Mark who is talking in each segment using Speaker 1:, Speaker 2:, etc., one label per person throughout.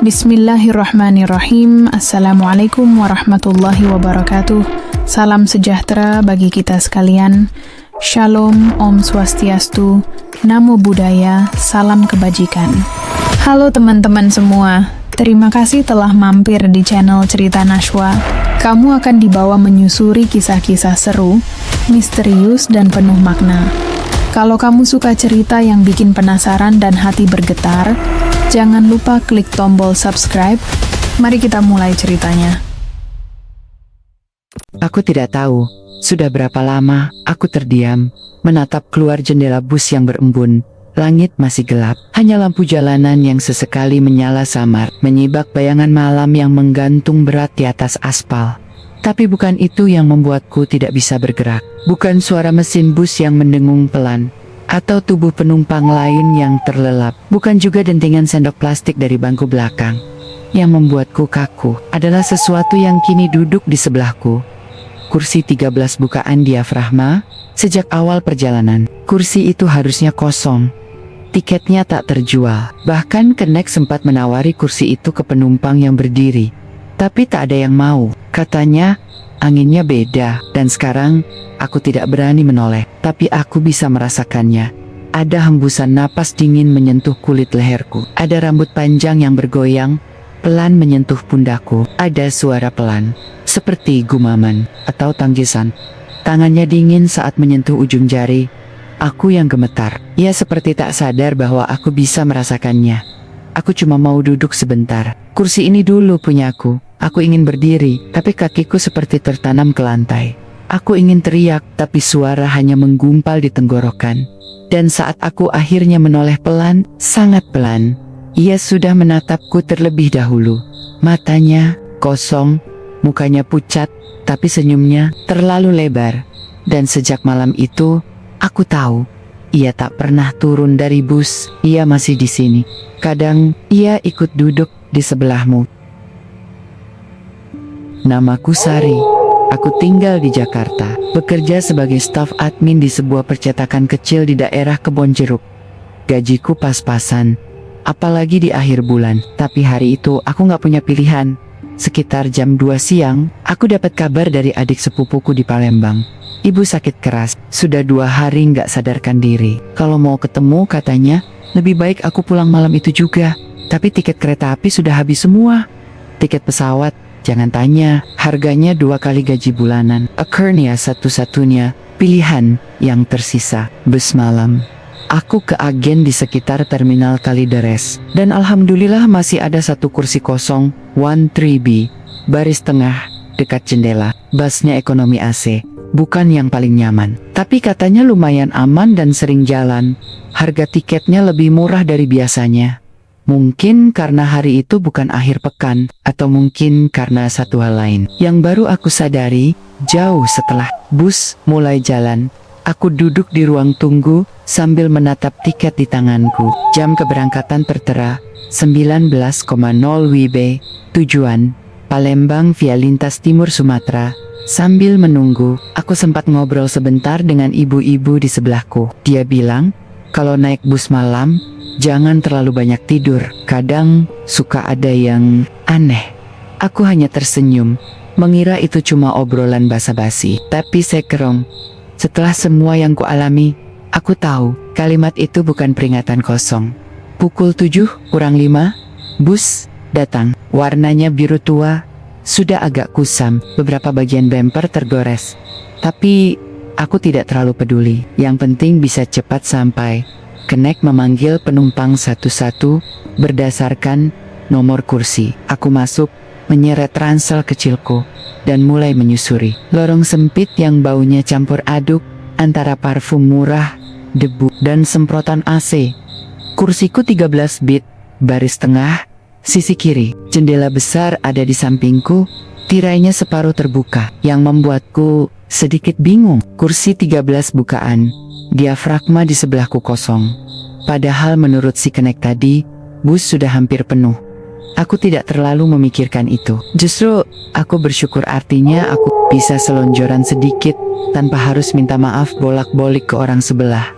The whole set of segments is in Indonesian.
Speaker 1: Bismillahirrahmanirrahim. Assalamualaikum warahmatullahi wabarakatuh. Salam sejahtera bagi kita sekalian. Shalom, Om Swastiastu, Namo Buddhaya, salam kebajikan. Halo teman-teman semua, terima kasih telah mampir di channel Cerita Nashwa. Kamu akan dibawa menyusuri kisah-kisah seru, misterius, dan penuh makna. Kalau kamu suka cerita yang bikin penasaran dan hati bergetar, jangan lupa klik tombol subscribe. Mari kita mulai ceritanya.
Speaker 2: Aku tidak tahu, sudah berapa lama aku terdiam, menatap keluar jendela bus yang berembun. Langit masih gelap, hanya lampu jalanan yang sesekali menyala samar, menyibak bayangan malam yang menggantung berat di atas aspal. Tapi bukan itu yang membuatku tidak bisa bergerak. Bukan suara mesin bus yang mendengung pelan, atau tubuh penumpang lain yang terlelap. Bukan juga dentingan sendok plastik dari bangku belakang. Yang membuatku kaku adalah sesuatu yang kini duduk di sebelahku. Kursi 13 bukaan diafragma. Sejak awal perjalanan, kursi itu harusnya kosong. Tiketnya tak terjual. Bahkan Kenek sempat menawari kursi itu ke penumpang yang berdiri. Tapi tak ada yang mau. Katanya, anginnya beda. Dan sekarang, aku tidak berani menoleh. Tapi aku bisa merasakannya. Ada hembusan napas dingin menyentuh kulit leherku. Ada rambut panjang yang bergoyang, pelan menyentuh pundakku. Ada suara pelan, seperti gumaman atau tanggisan. Tangannya dingin saat menyentuh ujung jari. Aku yang gemetar. Ia seperti tak sadar bahwa aku bisa merasakannya. Aku cuma mau duduk sebentar. Kursi ini dulu punyaku. Aku ingin berdiri, tapi kakiku seperti tertanam ke lantai. Aku ingin teriak, tapi suara hanya menggumpal di tenggorokan. Dan saat aku akhirnya menoleh pelan, sangat pelan, ia sudah menatapku terlebih dahulu. Matanya kosong, mukanya pucat, tapi senyumnya terlalu lebar. Dan sejak malam itu, aku tahu, ia tak pernah turun dari bus. Ia masih di sini. Kadang, ia ikut duduk di sebelahmu. Namaku Sari. Aku tinggal di Jakarta, bekerja sebagai staf admin di sebuah percetakan kecil di daerah Kebonjeruk. Gajiku pas-pasan, apalagi di akhir bulan. Tapi hari itu aku gak punya pilihan. Sekitar jam 2 siang, aku dapat kabar dari adik sepupuku di Palembang. Ibu sakit keras, sudah 2 hari gak sadarkan diri. Kalau mau ketemu katanya, lebih baik aku pulang malam itu juga. Tapi tiket kereta api sudah habis semua. Tiket pesawat, jangan tanya, harganya 2 kali gaji bulanan. Akhirnya satu-satunya pilihan yang tersisa, bus malam. Aku ke agen di sekitar terminal Kalideres, dan alhamdulillah masih ada satu kursi kosong, 13B, baris tengah, dekat jendela. Busnya ekonomi AC, bukan yang paling nyaman, tapi katanya lumayan aman dan sering jalan. Harga tiketnya lebih murah dari biasanya. Mungkin karena hari itu bukan akhir pekan, atau mungkin karena satu hal lain yang baru aku sadari. Jauh setelah bus mulai jalan, aku duduk di ruang tunggu sambil menatap tiket di tanganku. Jam keberangkatan tertera 19.00 WIB, tujuan Palembang via lintas timur Sumatera. Sambil menunggu, aku sempat ngobrol sebentar dengan ibu-ibu di sebelahku. Dia bilang, kalau naik bus malam, jangan terlalu banyak tidur, kadang suka ada yang aneh. Aku hanya tersenyum, mengira itu cuma obrolan basa-basi. Tapi sekerong, setelah semua yang kualami, aku tahu kalimat itu bukan peringatan kosong. Pukul 7:05, bus datang. Warnanya biru tua, sudah agak kusam, beberapa bagian bemper tergores. Tapi aku tidak terlalu peduli, yang penting bisa cepat sampai. Kenek memanggil penumpang satu-satu berdasarkan nomor kursi. Aku masuk, menyeret ransel kecilku, dan mulai menyusuri lorong sempit yang baunya campur aduk antara parfum murah, debu, dan semprotan AC. Kursiku 13 bit, baris tengah, sisi kiri. Jendela besar ada di sampingku, tirainya separuh terbuka, yang membuatku sedikit bingung. Kursi 13 bukaan, diafragma di sebelahku kosong. Padahal menurut si Kenek tadi, bus sudah hampir penuh. Aku tidak terlalu memikirkan itu. Justru, aku bersyukur artinya aku bisa selonjoran sedikit, tanpa harus minta maaf bolak-balik ke orang sebelah.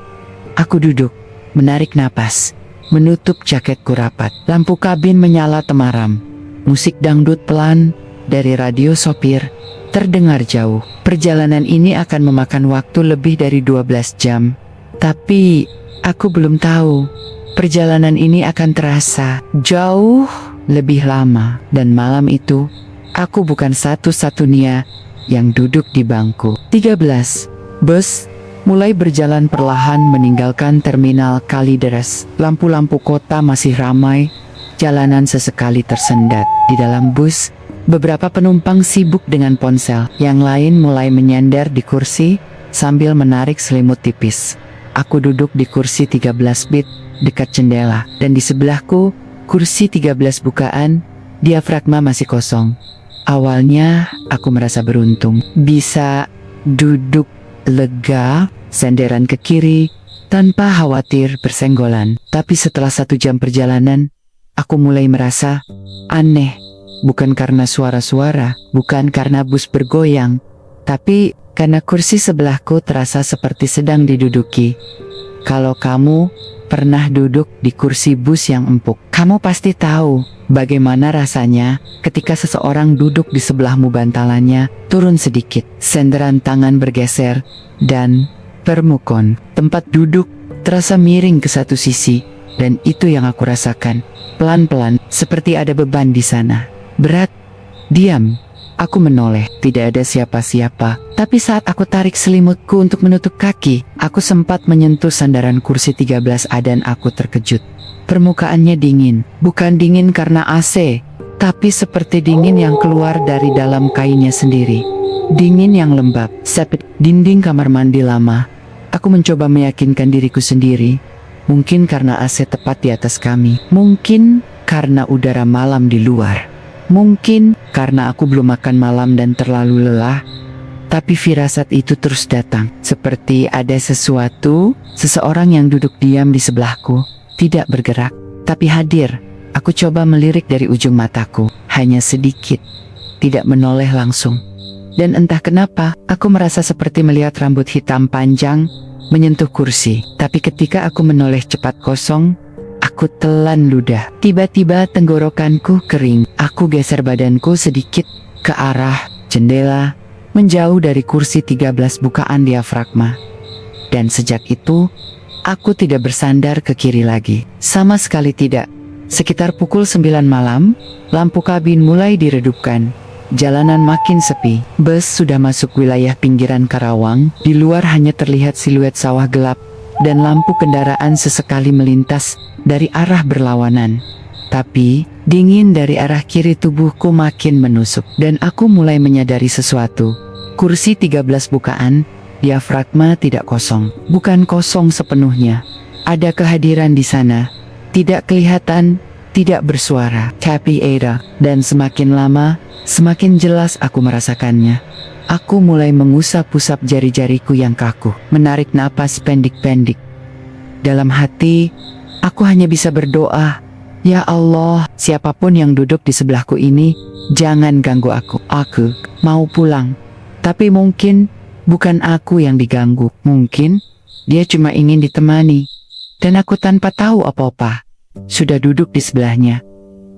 Speaker 2: Aku duduk, menarik napas. menutup jaketku rapat. Lampu kabin menyala temaram. Musik dangdut pelan dari radio sopir terdengar jauh. Perjalanan ini akan memakan waktu lebih dari 12 jam. Tapi aku belum tahu perjalanan ini akan terasa jauh lebih lama. Dan malam itu aku bukan satu-satunya yang duduk di bangku. 13. Bus mulai berjalan perlahan meninggalkan terminal Kalideres. Lampu-lampu kota masih ramai. Jalanan sesekali tersendat. Di dalam bus, beberapa penumpang sibuk dengan ponsel. Yang lain mulai menyender di kursi sambil menarik selimut tipis. Aku duduk di kursi 13 bit dekat jendela. Dan di sebelahku, kursi 13 bukaan, diafragma masih kosong. Awalnya, aku merasa beruntung. Bisa duduk lega, senderan ke kiri, tanpa khawatir bersenggolan. Tapi setelah 1 jam perjalanan, aku mulai merasa aneh. Bukan karena suara-suara, bukan karena bus bergoyang, tapi karena kursi sebelahku terasa seperti sedang diduduki. Kalau kamu pernah duduk di kursi bus yang empuk, kamu pasti tahu bagaimana rasanya ketika seseorang duduk di sebelahmu. Bantalannya turun sedikit, senderan tangan bergeser, dan permukon. Tempat duduk terasa miring ke satu sisi, dan itu yang aku rasakan. Pelan-pelan, seperti ada beban di sana. Berat. Diam. Aku menoleh. Tidak ada siapa-siapa. Tapi saat aku tarik selimutku untuk menutup kaki, aku sempat menyentuh sandaran kursi 13A dan aku terkejut. Permukaannya dingin. Bukan dingin karena AC, tapi seperti dingin yang keluar dari dalam kainnya sendiri. Dingin yang lembab. Seperti dinding kamar mandi lama. Aku mencoba meyakinkan diriku sendiri. Mungkin karena AC tepat di atas kami. Mungkin karena udara malam di luar. Mungkin karena aku belum makan malam dan terlalu lelah. Tapi firasat itu terus datang. Seperti ada seseorang yang duduk diam di sebelahku. Tidak bergerak, tapi hadir. Aku coba melirik dari ujung mataku. Hanya sedikit. Tidak menoleh langsung. Dan entah kenapa, aku merasa seperti melihat rambut hitam panjang menyentuh kursi. Tapi ketika aku menoleh cepat kosong, aku telan ludah. Tiba-tiba tenggorokanku kering. Aku geser badanku sedikit ke arah jendela, menjauh dari kursi 13 bukaan diafragma. Dan sejak itu, aku tidak bersandar ke kiri lagi. Sama sekali tidak. Sekitar pukul 9 malam, lampu kabin mulai diredupkan. Jalanan makin sepi. Bus sudah masuk wilayah pinggiran Karawang. Di luar hanya terlihat siluet sawah gelap, dan lampu kendaraan sesekali melintas dari arah berlawanan. Tapi, dingin dari arah kiri tubuhku makin menusuk, dan aku mulai menyadari sesuatu. Kursi 13 bukaan, diafragma tidak kosong. Bukan kosong sepenuhnya. Ada kehadiran di sana. Tidak kelihatan, tidak bersuara. Tapi ada, dan semakin lama, semakin jelas aku merasakannya. Aku mulai mengusap-usap jari-jariku yang kaku, menarik napas pendek-pendek. Dalam hati, aku hanya bisa berdoa, "Ya Allah, siapapun yang duduk di sebelahku ini, jangan ganggu aku. Aku mau pulang." Tapi mungkin bukan aku yang diganggu. Mungkin dia cuma ingin ditemani. Dan aku tanpa tahu apa-apa, sudah duduk di sebelahnya.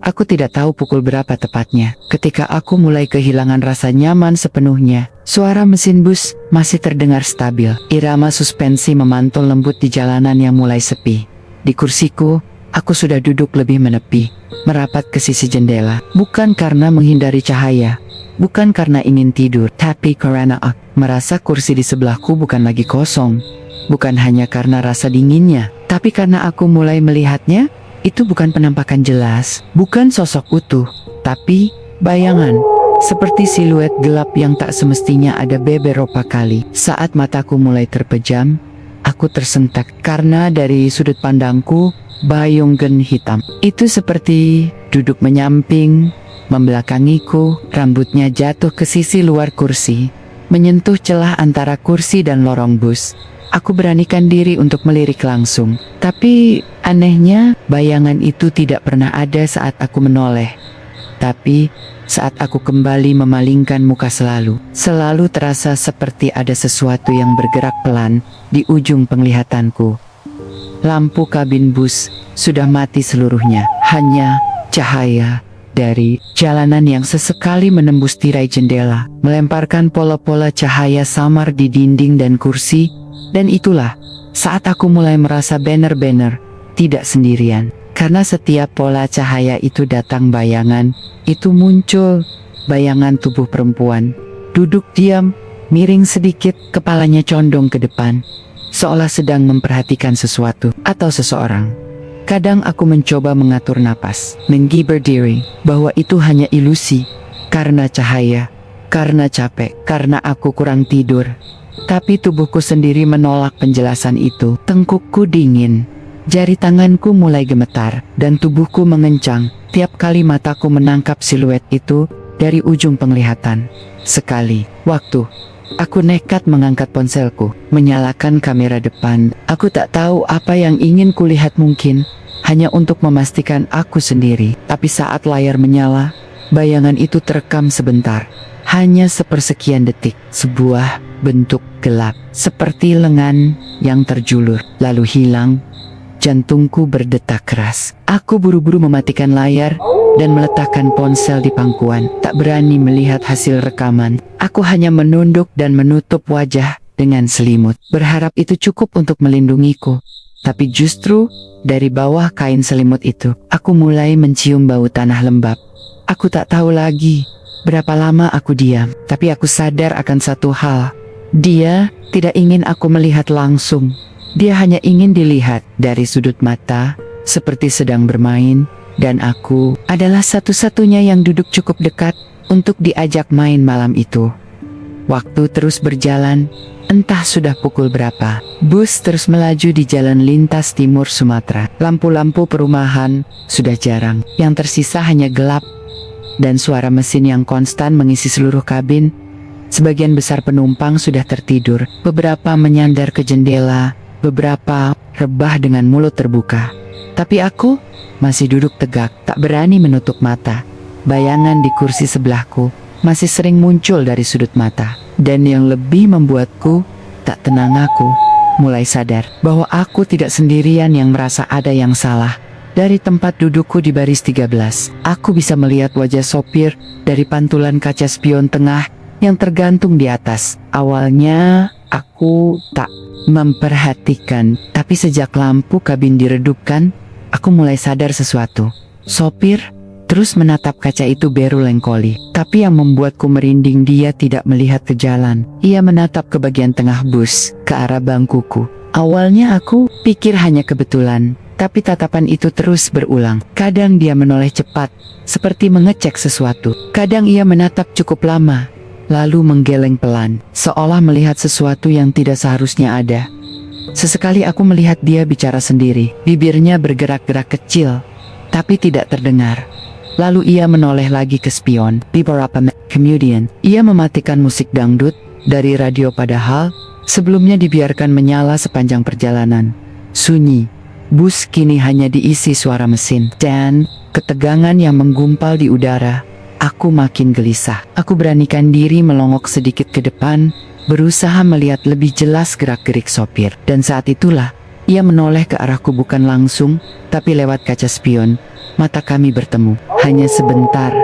Speaker 2: Aku tidak tahu pukul berapa tepatnya. Ketika aku mulai kehilangan rasa nyaman sepenuhnya, suara mesin bus masih terdengar stabil. Irama suspensi memantul lembut di jalanan yang mulai sepi. Di kursiku, aku sudah duduk lebih menepi, merapat ke sisi jendela. Bukan karena menghindari cahaya, bukan karena ingin tidur, tapi karena aku merasa kursi di sebelahku bukan lagi kosong. Bukan hanya karena rasa dinginnya, tapi karena aku mulai melihatnya. Itu bukan penampakan jelas, bukan sosok utuh, tapi bayangan. Seperti siluet gelap yang tak semestinya ada beberapa kali. Saat mataku mulai terpejam, aku tersentak karena dari sudut pandangku, bayunggen hitam itu seperti duduk menyamping, membelakangiku. Rambutnya jatuh ke sisi luar kursi, menyentuh celah antara kursi dan lorong bus. Aku beranikan diri untuk melirik langsung. Tapi anehnya, bayangan itu tidak pernah ada saat aku menoleh. Tapi saat aku kembali memalingkan muka selalu terasa seperti ada sesuatu yang bergerak pelan di ujung penglihatanku. Lampu kabin bus sudah mati seluruhnya. Hanya cahaya dari jalanan yang sesekali menembus tirai jendela, melemparkan pola-pola cahaya samar di dinding dan kursi. Dan itulah saat aku mulai merasa benar-benar tidak sendirian. Karena setiap pola cahaya itu datang bayangan, itu muncul bayangan tubuh perempuan. Duduk diam, miring sedikit, kepalanya condong ke depan, seolah sedang memperhatikan sesuatu atau seseorang. Kadang aku mencoba mengatur napas, menghibur diri bahwa itu hanya ilusi, karena cahaya, karena capek, karena aku kurang tidur. Tapi tubuhku sendiri menolak penjelasan itu. Tengkukku dingin, jari tanganku mulai gemetar, dan tubuhku mengencang tiap kali mataku menangkap siluet itu dari ujung penglihatan. Sekali waktu aku nekat mengangkat ponselku, menyalakan kamera depan. Aku tak tahu apa yang ingin kulihat, mungkin hanya untuk memastikan aku sendiri. Tapi saat layar menyala, bayangan itu terekam sebentar, hanya sepersekian detik. Sebuah bentuk gelap, seperti lengan yang terjulur, lalu hilang. Jantungku berdetak keras. Aku buru-buru mematikan layar dan meletakkan ponsel di pangkuan. Tak berani melihat hasil rekaman. Aku hanya menunduk dan menutup wajah dengan selimut, berharap itu cukup untuk melindungiku. Tapi justru dari bawah kain selimut itu, aku mulai mencium bau tanah lembab. Aku tak tahu lagi berapa lama aku diam, tapi aku sadar akan satu hal. Dia tidak ingin aku melihat langsung. Dia hanya ingin dilihat dari sudut mata, seperti sedang bermain, dan aku adalah satu-satunya yang duduk cukup dekat untuk diajak main malam itu. Waktu terus berjalan, entah sudah pukul berapa. Bus terus melaju di jalan lintas timur Sumatera. Lampu-lampu perumahan sudah jarang, yang tersisa hanya gelap, dan suara mesin yang konstan mengisi seluruh kabin. Sebagian besar penumpang sudah tertidur, beberapa menyandar ke jendela, beberapa rebah dengan mulut terbuka. Tapi aku masih duduk tegak, tak berani menutup mata. Bayangan di kursi sebelahku masih sering muncul dari sudut mata. Dan yang lebih membuatku tak tenang, aku mulai sadar bahwa aku tidak sendirian yang merasa ada yang salah. Dari tempat dudukku di baris 13, aku bisa melihat wajah sopir dari pantulan kaca spion tengah yang tergantung di atas. Awalnya aku tak memperhatikan, tapi sejak lampu kabin diredupkan, aku mulai sadar sesuatu. Sopir terus menatap kaca itu berulengkoli, tapi yang membuatku merinding, dia tidak melihat ke jalan. Ia menatap ke bagian tengah bus, ke arah bangkuku. Awalnya aku pikir hanya kebetulan, tapi tatapan itu terus berulang. Kadang dia menoleh cepat, seperti mengecek sesuatu. Kadang ia menatap cukup lama, lalu menggeleng pelan, seolah melihat sesuatu yang tidak seharusnya ada. Sesekali aku melihat dia bicara sendiri. Bibirnya bergerak-gerak kecil, tapi tidak terdengar. Lalu ia menoleh lagi ke spion. Beberapa menit kemudian, ia mematikan musik dangdut dari radio, padahal sebelumnya dibiarkan menyala sepanjang perjalanan. Sunyi. Bus kini hanya diisi suara mesin dan ketegangan yang menggumpal di udara. Aku makin gelisah. Aku beranikan diri melongok sedikit ke depan, berusaha melihat lebih jelas gerak-gerik sopir. Dan saat itulah ia menoleh ke arahku, bukan langsung, tapi lewat kaca spion. Mata kami bertemu, hanya sebentar,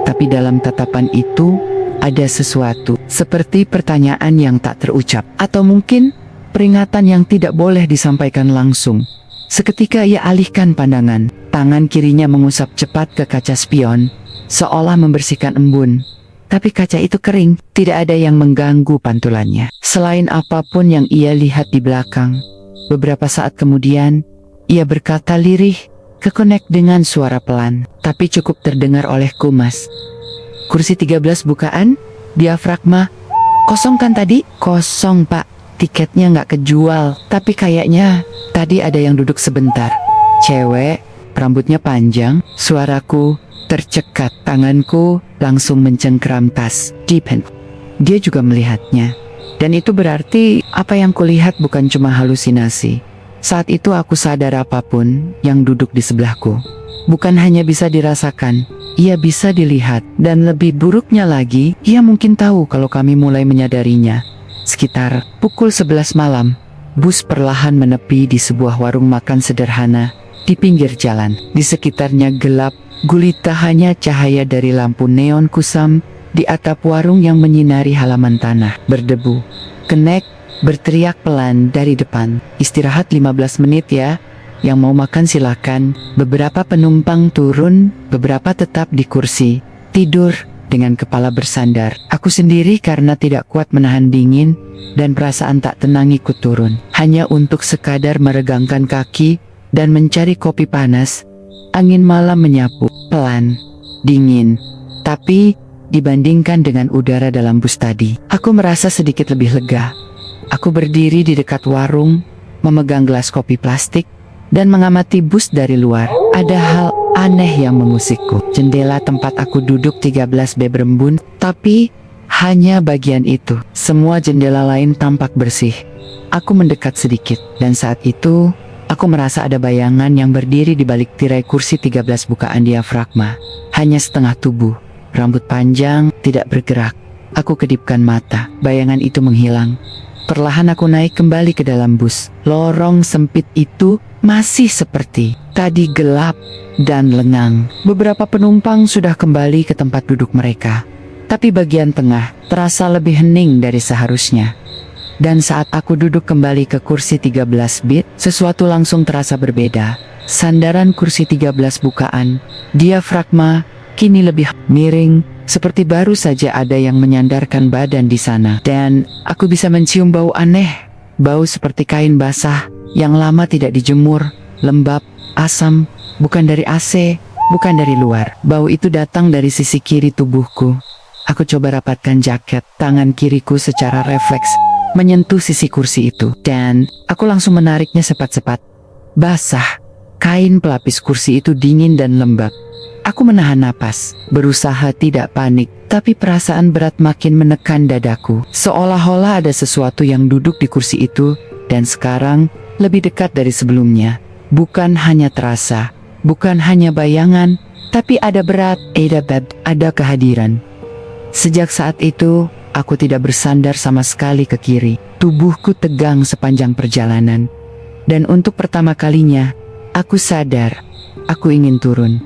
Speaker 2: tapi dalam tatapan itu ada sesuatu, seperti pertanyaan yang tak terucap, atau mungkin peringatan yang tidak boleh disampaikan langsung. Seketika ia alihkan pandangan, tangan kirinya mengusap cepat ke kaca spion, seolah membersihkan embun. Tapi kaca itu kering, tidak ada yang mengganggu pantulannya, selain apapun yang ia lihat di belakang. Beberapa saat kemudian, ia berkata lirih, kekonek dengan suara pelan, tapi cukup terdengar olehku. Mas, kursi 13 bukaan? Diafragma. Kosong kan tadi? Kosong, Pak. Tiketnya nggak kejual, tapi kayaknya tadi ada yang duduk sebentar. Cewek, rambutnya panjang. Suaraku tercekat, tanganku langsung mencengkeram tas. Deepen. Dia juga melihatnya. Dan itu berarti apa yang kulihat bukan cuma halusinasi. Saat itu aku sadar apapun yang duduk di sebelahku bukan hanya bisa dirasakan, ia bisa dilihat. Dan lebih buruknya lagi, ia mungkin tahu kalau kami mulai menyadarinya. Sekitar pukul 11 malam, Bus perlahan menepi di sebuah warung makan sederhana di pinggir jalan. Di sekitarnya gelap, gulita hanya cahaya dari lampu neon kusam di atap warung yang menyinari halaman tanah berdebu. Kenek berteriak pelan dari depan, "Istirahat 15 menit ya. Yang mau makan silakan." Beberapa penumpang turun, beberapa tetap di kursi, tidur dengan kepala bersandar. Aku sendiri karena tidak kuat menahan dingin dan perasaan tak tenang ikut turun. Hanya untuk sekadar meregangkan kaki dan mencari kopi panas. Angin malam menyapu, pelan, dingin. Tapi dibandingkan dengan udara dalam bus tadi, aku merasa sedikit lebih lega. Aku berdiri di dekat warung, memegang gelas kopi plastik, dan mengamati bus dari luar. Ada hal aneh yang mengusikku. Jendela tempat aku duduk 13B berembun, tapi hanya bagian itu. Semua jendela lain tampak bersih. Aku mendekat sedikit, dan saat itu aku merasa ada bayangan yang berdiri di balik tirai kursi 13 bukaan diafragma. Hanya setengah tubuh, rambut panjang, tidak bergerak. Aku kedipkan mata, bayangan itu menghilang. Perlahan aku naik kembali ke dalam bus. Lorong sempit itu masih seperti tadi, gelap dan lengang. Beberapa penumpang sudah kembali ke tempat duduk mereka, tapi bagian tengah terasa lebih hening dari seharusnya. Dan saat aku duduk kembali ke kursi 13B, sesuatu langsung terasa berbeda. Sandaran kursi 13 bukaan, diafragma, kini lebih miring, seperti baru saja ada yang menyandarkan badan di sana. Dan aku bisa mencium bau aneh, bau seperti kain basah yang lama tidak dijemur, lembab, asam, bukan dari AC, bukan dari luar. Bau itu datang dari sisi kiri tubuhku. Aku coba rapatkan jaket, tangan kiriku secara refleks menyentuh sisi kursi itu, dan aku langsung menariknya cepat-cepat. Basah, kain pelapis kursi itu dingin dan lembab. Aku menahan napas, berusaha tidak panik, tapi perasaan berat makin menekan dadaku. Seolah-olah ada sesuatu yang duduk di kursi itu, dan sekarang lebih dekat dari sebelumnya. Bukan hanya terasa, bukan hanya bayangan, tapi ada berat, ada kehadiran. Sejak saat itu, aku tidak bersandar sama sekali ke kiri. Tubuhku tegang sepanjang perjalanan. Dan untuk pertama kalinya, aku sadar, aku ingin turun.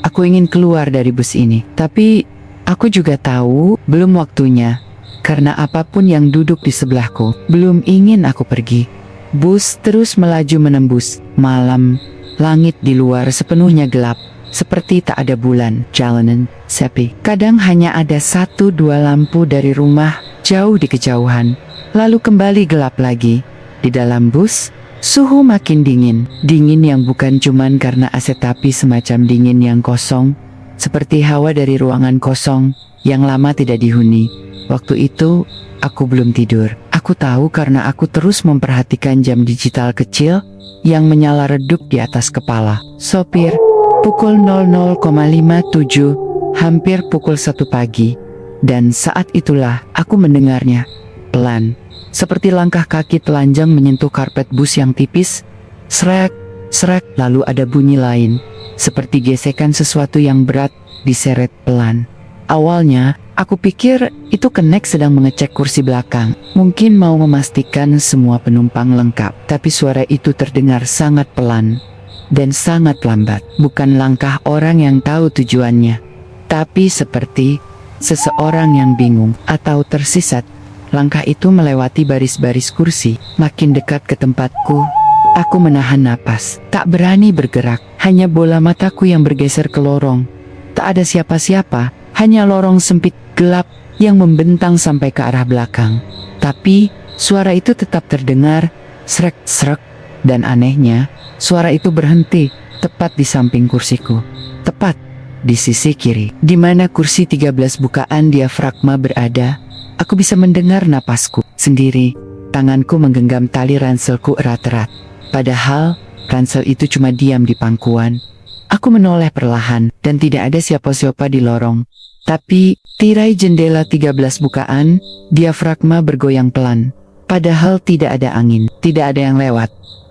Speaker 2: Aku ingin keluar dari bus ini. Tapi, aku juga tahu, belum waktunya. Karena apapun yang duduk di sebelahku, belum ingin aku pergi. Bus terus melaju menembus malam. Langit di luar sepenuhnya gelap, seperti tak ada bulan. Jalanan sepi. Kadang hanya ada 1-2 lampu dari rumah jauh di kejauhan. Lalu kembali gelap lagi. Di dalam bus, suhu makin dingin. Dingin yang bukan cuman karena AC, tapi semacam dingin yang kosong. Seperti hawa dari ruangan kosong yang lama tidak dihuni. Waktu itu, aku belum tidur. Aku tahu karena aku terus memperhatikan jam digital kecil yang menyala redup di atas kepala. Sopir, pukul 00,57, hampir pukul 1 pagi. Dan saat itulah aku mendengarnya, pelan. Seperti langkah kaki telanjang menyentuh karpet bus yang tipis. Srek, srek, lalu ada bunyi lain. Seperti gesekan sesuatu yang berat diseret pelan. Awalnya, aku pikir itu kenek sedang mengecek kursi belakang. Mungkin mau memastikan semua penumpang lengkap. Tapi suara itu terdengar sangat pelan dan sangat lambat. Bukan langkah orang yang tahu tujuannya, tapi seperti seseorang yang bingung atau tersesat. Langkah itu melewati baris-baris kursi, makin dekat ke tempatku. Aku menahan napas, tak berani bergerak. Hanya bola mataku yang bergeser ke lorong. Tak ada siapa-siapa, hanya lorong sempit gelap yang membentang sampai ke arah belakang. Tapi suara itu tetap terdengar, srek-srek, dan anehnya, suara itu berhenti tepat di samping kursiku. Tepat di sisi kiri, di mana kursi 13 bukaan diafragma berada. Aku bisa mendengar napasku sendiri. Tanganku menggenggam tali ranselku erat-erat. Padahal, ransel itu cuma diam di pangkuan. Aku menoleh perlahan, dan tidak ada siapa-siapa di lorong. Tapi, tirai jendela 13 bukaan, diafragma bergoyang pelan. Padahal tidak ada angin, tidak ada yang lewat.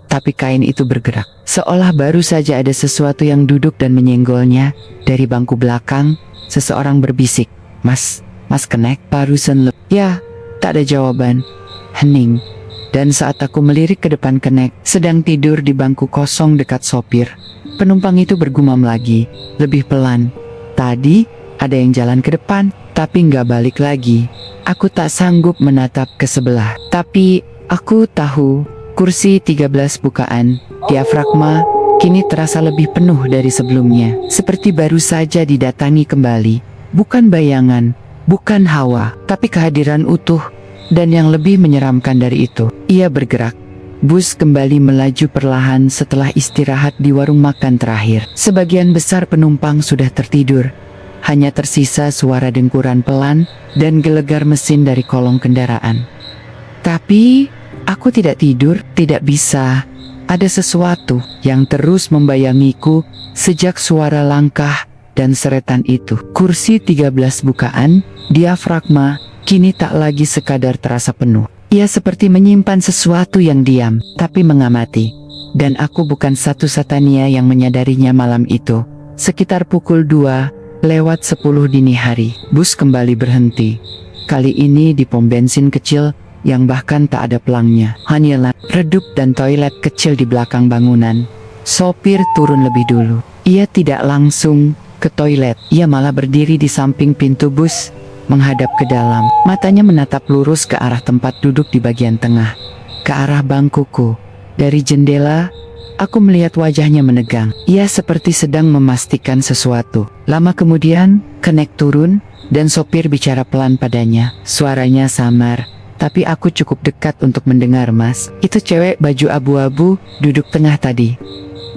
Speaker 2: Tapi kain itu bergerak. Seolah baru saja ada sesuatu yang duduk dan menyenggolnya. Dari bangku belakang, seseorang berbisik, Mas kenek, barusan Ya, tak ada jawaban. Hening. Dan saat aku melirik ke depan Kenek, sedang tidur di bangku kosong dekat sopir, penumpang itu bergumam lagi, lebih pelan. Tadi, ada yang jalan ke depan, tapi nggak balik lagi. Aku tak sanggup menatap ke sebelah. Tapi, aku tahu, kursi 13 bukaan, diafragma, kini terasa lebih penuh dari sebelumnya. Seperti baru saja didatangi kembali. Bukan bayangan, bukan hawa, tapi kehadiran utuh. Dan yang lebih menyeramkan dari itu, ia bergerak. Bus kembali melaju perlahan setelah istirahat di warung makan terakhir. Sebagian besar penumpang sudah tertidur. Hanya tersisa suara dengkuran pelan dan gelegar mesin dari kolong kendaraan. Tapi, aku tidak tidur, tidak bisa. Ada sesuatu yang terus membayangiku sejak suara langkah dan seretan itu. Kursi 13 bukaan, diafragma, kini tak lagi sekadar terasa penuh. Ia seperti menyimpan sesuatu yang diam, tapi mengamati. Dan aku bukan satu-satunya yang menyadarinya malam itu. Sekitar pukul 2:10 dini hari, bus kembali berhenti. Kali ini di pom bensin kecil yang bahkan tak ada pelangnya. Hanyalah redup dan toilet kecil di belakang bangunan. Sopir turun lebih dulu. Ia tidak langsung ke toilet. Ia malah berdiri di samping pintu bus, menghadap ke dalam. Matanya menatap lurus ke arah tempat duduk di bagian tengah, ke arah bangkuku. Dari jendela, aku melihat wajahnya menegang. Ia seperti sedang memastikan sesuatu. Lama kemudian, Kenek turun, dan sopir bicara pelan padanya. Suaranya samar, tapi aku cukup dekat untuk mendengar. "Mas, itu cewek baju abu-abu, duduk tengah tadi.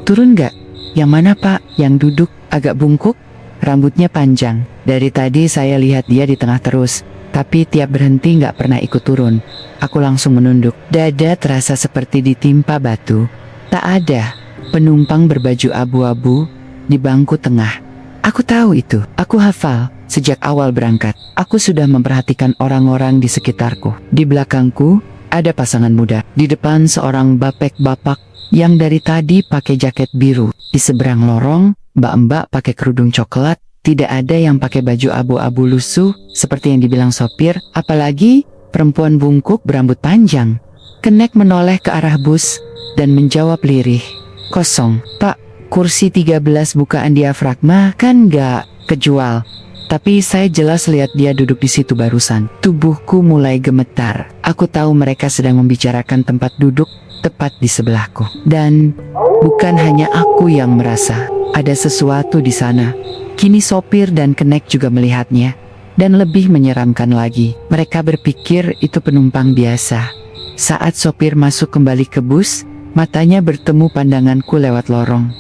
Speaker 2: Turun gak?" "Yang mana pak?" "Yang duduk, agak bungkuk, rambutnya panjang. Dari tadi saya lihat dia di tengah terus, tapi tiap berhenti gak pernah ikut turun." Aku langsung menunduk. Dada terasa seperti ditimpa batu. Tak ada penumpang berbaju abu-abu di bangku tengah. Aku tahu itu. Aku hafal. Sejak awal berangkat, aku sudah memperhatikan orang-orang di sekitarku. Di belakangku, ada pasangan muda. Di depan seorang bapak yang dari tadi pakai jaket biru. Di seberang lorong, mbak-mbak pakai kerudung coklat. Tidak ada yang pakai baju abu-abu lusuh seperti yang dibilang sopir, apalagi perempuan bungkuk berambut panjang. Kenek menoleh ke arah bus dan menjawab lirih, "Kosong, Pak. Kursi 13 bukaan diafragma kan nggak kejual. Tapi saya jelas lihat dia duduk di situ barusan." Tubuhku mulai gemetar. Aku tahu mereka sedang membicarakan tempat duduk tepat di sebelahku. Dan bukan hanya aku yang merasa ada sesuatu di sana. Kini sopir dan Kenek juga melihatnya. Dan lebih menyeramkan lagi, mereka berpikir itu penumpang biasa. Saat sopir masuk kembali ke bus, matanya bertemu pandanganku lewat lorong.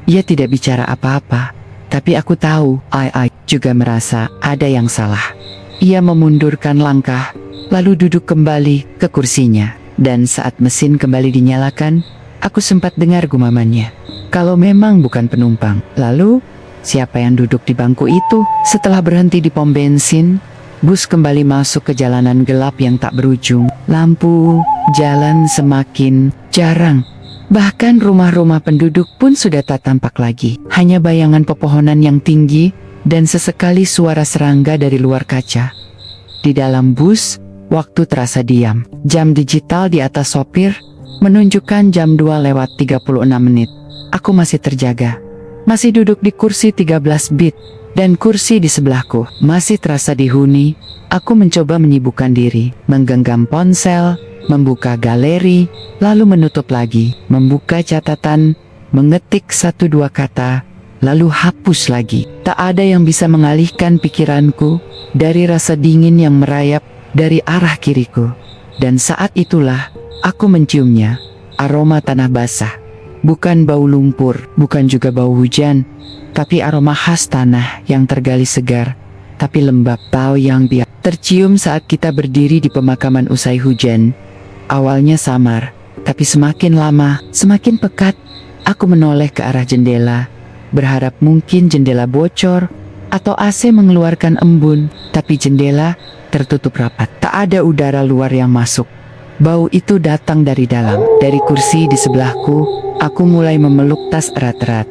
Speaker 2: Ia tidak bicara apa-apa, tapi aku tahu, I juga merasa ada yang salah. Ia memundurkan langkah, lalu duduk kembali ke kursinya. Dan saat mesin kembali dinyalakan, aku sempat dengar gumamannya. Kalau memang bukan penumpang, lalu siapa yang duduk di bangku itu? Setelah berhenti di pom bensin, bus kembali masuk ke jalanan gelap yang tak berujung. Lampu jalan semakin jarang. Bahkan rumah-rumah penduduk pun sudah tak tampak lagi. Hanya bayangan pepohonan yang tinggi dan sesekali suara serangga dari luar kaca. Di dalam bus, waktu terasa diam. Jam digital di atas sopir menunjukkan jam 2:36. Aku masih terjaga. Masih duduk di kursi 13 bit, dan kursi di sebelahku masih terasa dihuni. Aku mencoba menyibukkan diri, menggenggam ponsel, membuka galeri, lalu menutup lagi, membuka catatan, mengetik 1-2 kata, lalu hapus lagi. Tak ada yang bisa mengalihkan pikiranku dari rasa dingin yang merayap dari arah kiriku. Dan saat itulah, aku menciumnya, aroma tanah basah. Bukan bau lumpur, bukan juga bau hujan, tapi aroma khas tanah yang tergali segar, tapi lembab. Bau yang biak tercium saat kita berdiri di pemakaman usai hujan. Awalnya samar, tapi semakin lama, semakin pekat. Aku menoleh ke arah jendela, berharap mungkin jendela bocor, atau AC mengeluarkan embun, tapi jendela tertutup rapat. Tak ada udara luar yang masuk. Bau itu datang dari dalam. Dari kursi di sebelahku, aku mulai memeluk tas erat-erat.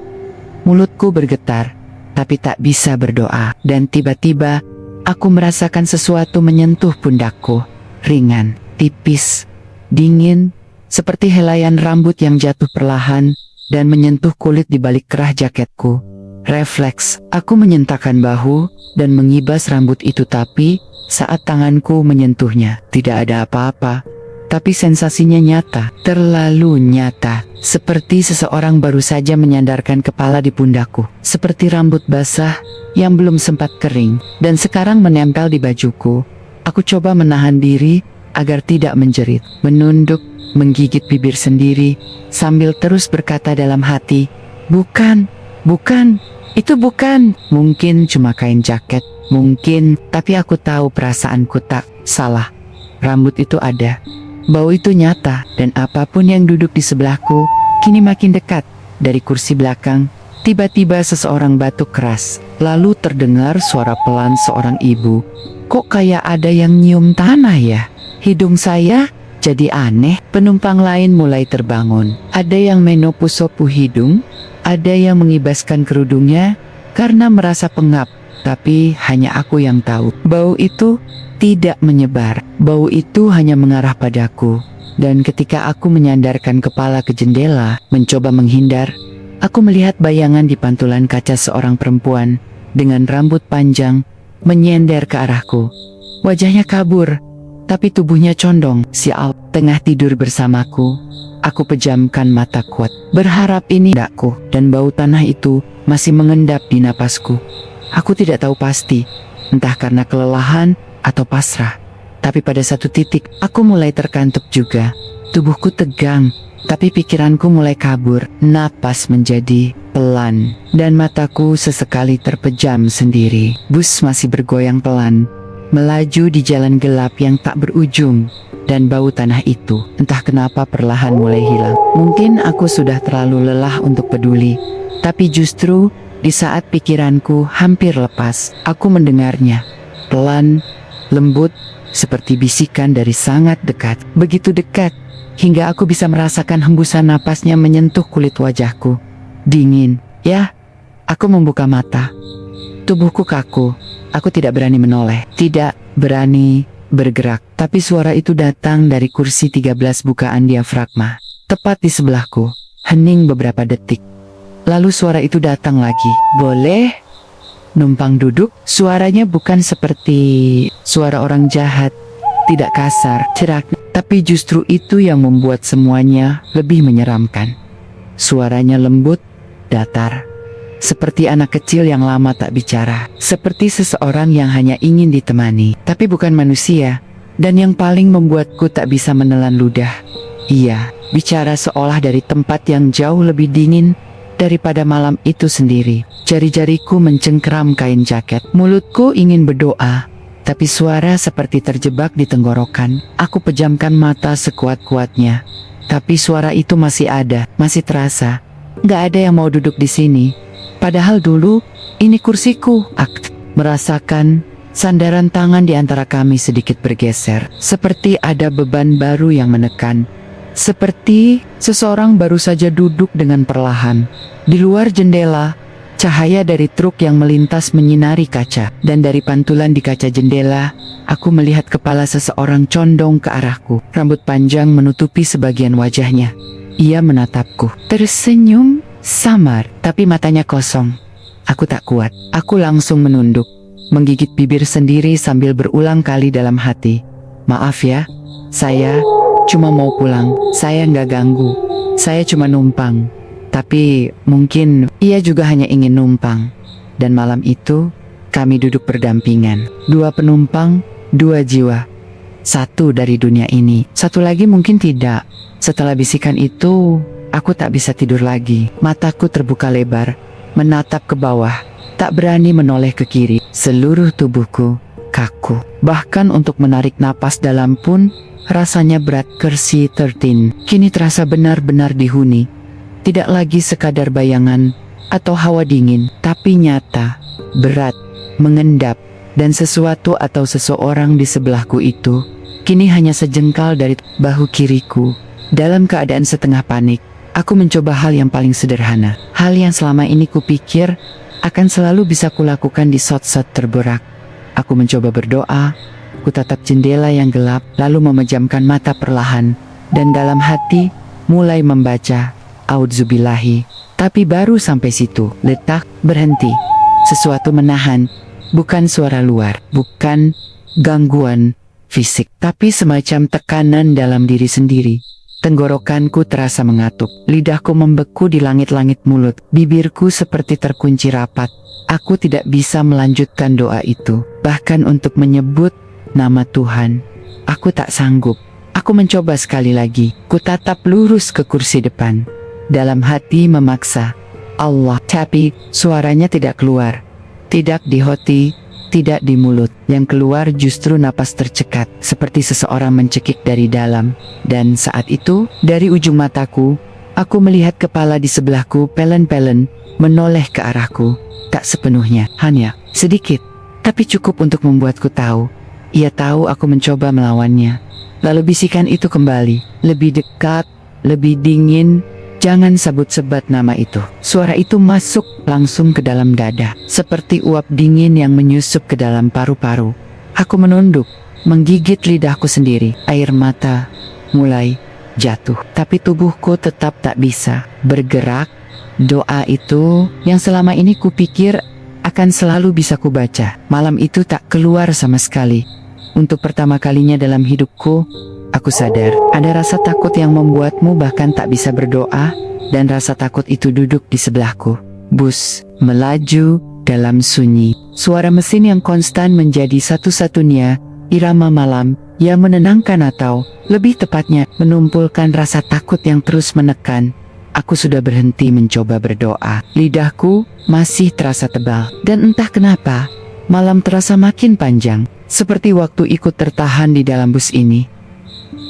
Speaker 2: Mulutku bergetar, tapi tak bisa berdoa. Dan tiba-tiba, aku merasakan sesuatu menyentuh pundakku. Ringan, tipis, dingin, seperti helaian rambut yang jatuh perlahan dan menyentuh kulit di balik kerah jaketku. Refleks, aku menyentakkan bahu dan mengibas rambut itu, tapi saat tanganku menyentuhnya, tidak ada apa-apa. Tapi sensasinya nyata, terlalu nyata. Seperti seseorang baru saja menyandarkan kepala di pundakku. Seperti rambut basah yang belum sempat kering dan sekarang menempel di bajuku. Aku coba menahan diri agar tidak menjerit. Menunduk, menggigit bibir sendiri, sambil terus berkata dalam hati, "Bukan, bukan, itu bukan." Mungkin cuma kain jaket, mungkin, tapi aku tahu perasaanku tak salah. Rambut itu ada. Bau itu nyata, dan apapun yang duduk di sebelahku, kini makin dekat. Dari kursi belakang, tiba-tiba seseorang batuk keras. Lalu terdengar suara pelan seorang ibu. Kok kayak ada yang nyium tanah ya? Hidung saya jadi aneh. Penumpang lain mulai terbangun. Ada yang menopu-sopu hidung, ada yang mengibaskan kerudungnya karena merasa pengap. Tapi hanya aku yang tahu, bau itu tidak menyebar. Bau itu hanya mengarah padaku. Dan ketika aku menyandarkan kepala ke jendela, mencoba menghindar, aku melihat bayangan di pantulan kaca seorang perempuan dengan rambut panjang menyender ke arahku. Wajahnya kabur, tapi tubuhnya condong. Sial, tengah tidur bersamaku. Aku pejamkan mata kuat, berharap ini tidakku, dan bau tanah itu masih mengendap di napasku. Aku tidak tahu pasti, entah karena kelelahan atau pasrah. Tapi pada satu titik, aku mulai terkantuk juga. Tubuhku tegang, tapi pikiranku mulai kabur. Napas menjadi pelan, dan mataku sesekali terpejam sendiri. Bus masih bergoyang pelan, melaju di jalan gelap yang tak berujung. Dan bau tanah itu, entah kenapa perlahan mulai hilang. Mungkin aku sudah terlalu lelah untuk peduli, tapi justru di saat pikiranku hampir lepas, aku mendengarnya. Pelan, lembut, seperti bisikan dari sangat dekat. Begitu dekat, hingga aku bisa merasakan hembusan napasnya menyentuh kulit wajahku. Dingin, ya. Aku membuka mata. Tubuhku kaku. Aku tidak berani menoleh, tidak berani bergerak. Tapi suara itu datang dari kursi 13 bukaan diafragma, tepat di sebelahku. Hening beberapa detik. Lalu suara itu datang lagi. "Boleh numpang duduk?" Suaranya bukan seperti suara orang jahat, tidak kasar, cerak, tapi justru itu yang membuat semuanya lebih menyeramkan. Suaranya lembut, datar, seperti anak kecil yang lama tak bicara, seperti seseorang yang hanya ingin ditemani, tapi bukan manusia. Dan yang paling membuatku tak bisa menelan ludah, ia bicara seolah dari tempat yang jauh lebih dingin daripada malam itu sendiri. Jari-jariku mencengkeram kain jaket. Mulutku ingin berdoa, tapi suara seperti terjebak di tenggorokan. Aku pejamkan mata sekuat-kuatnya, tapi suara itu masih ada, masih terasa. Gak ada yang mau duduk di sini. Padahal dulu, ini kursiku. Aku merasakan sandaran tangan di antara kami sedikit bergeser. Seperti ada beban baru yang menekan. Seperti seseorang baru saja duduk dengan perlahan. Di luar jendela, cahaya dari truk yang melintas menyinari kaca. Dan dari pantulan di kaca jendela, aku melihat kepala seseorang condong ke arahku. Rambut panjang menutupi sebagian wajahnya. Ia menatapku, tersenyum samar, tapi matanya kosong. Aku tak kuat. Aku langsung menunduk, menggigit bibir sendiri sambil berulang kali dalam hati, "Maaf ya, saya cuma mau pulang, saya nggak ganggu, saya cuma numpang." Tapi mungkin ia juga hanya ingin numpang. Dan malam itu, kami duduk berdampingan. 2 penumpang, 2 jiwa. Satu dari dunia ini, satu lagi mungkin tidak. Setelah bisikan itu, aku tak bisa tidur lagi. Mataku terbuka lebar, menatap ke bawah, tak berani menoleh ke kiri. Seluruh tubuhku kaku. Bahkan untuk menarik napas dalam pun rasanya berat. Kursi 13 kini terasa benar-benar dihuni. Tidak lagi sekadar bayangan atau hawa dingin, tapi nyata, berat, mengendap. Dan sesuatu atau seseorang di sebelahku itu kini hanya sejengkal dari bahu kiriku. Dalam keadaan setengah panik, aku mencoba hal yang paling sederhana. Hal yang selama ini kupikir akan selalu bisa kulakukan di saat-saat terberak. Aku mencoba berdoa, ku tatap jendela yang gelap, lalu memejamkan mata perlahan. dan dalam hati mulai membaca A'udzubillahi. Tapi baru sampai situ, letak, berhenti. Sesuatu menahan, bukan suara luar, bukan gangguan fisik, tapi semacam tekanan dalam diri sendiri. Tenggorokanku terasa mengatuk, lidahku membeku di langit-langit mulut, bibirku seperti terkunci rapat. Aku tidak bisa melanjutkan doa itu, bahkan untuk menyebut nama Tuhan. Aku tak sanggup. Aku mencoba sekali lagi, ku tatap lurus ke kursi depan. Dalam hati memaksa, Allah, tapi suaranya tidak keluar. Tidak di hati, tidak di mulut. Yang keluar justru napas tercekat, seperti seseorang mencekik dari dalam. Dan saat itu, dari ujung mataku, aku melihat kepala di sebelahku pelen-pelen menoleh ke arahku. Tak sepenuhnya, hanya sedikit, tapi cukup untuk membuatku tahu. Ia tahu aku mencoba melawannya. Lalu bisikan itu kembali, lebih dekat, lebih dingin. Jangan sebut-sebut nama itu. Suara itu masuk langsung ke dalam dada, seperti uap dingin yang menyusup ke dalam paru-paru. Aku menunduk, menggigit lidahku sendiri. Air mata mulai jatuh, tapi tubuhku tetap tak bisa bergerak. Doa itu yang selama ini kupikir akan selalu bisa kubaca, malam itu tak keluar sama sekali. Untuk pertama kalinya dalam hidupku, aku sadar ada rasa takut yang membuatmu bahkan tak bisa berdoa, dan rasa takut itu duduk di sebelahku. Bus melaju dalam sunyi. Suara mesin yang konstan menjadi satu-satunya irama malam yang menenangkan, atau lebih tepatnya menumpulkan rasa takut yang terus menekan. Aku sudah berhenti mencoba berdoa. Lidahku masih terasa tebal, dan entah kenapa malam terasa makin panjang, seperti waktu ikut tertahan di dalam bus ini.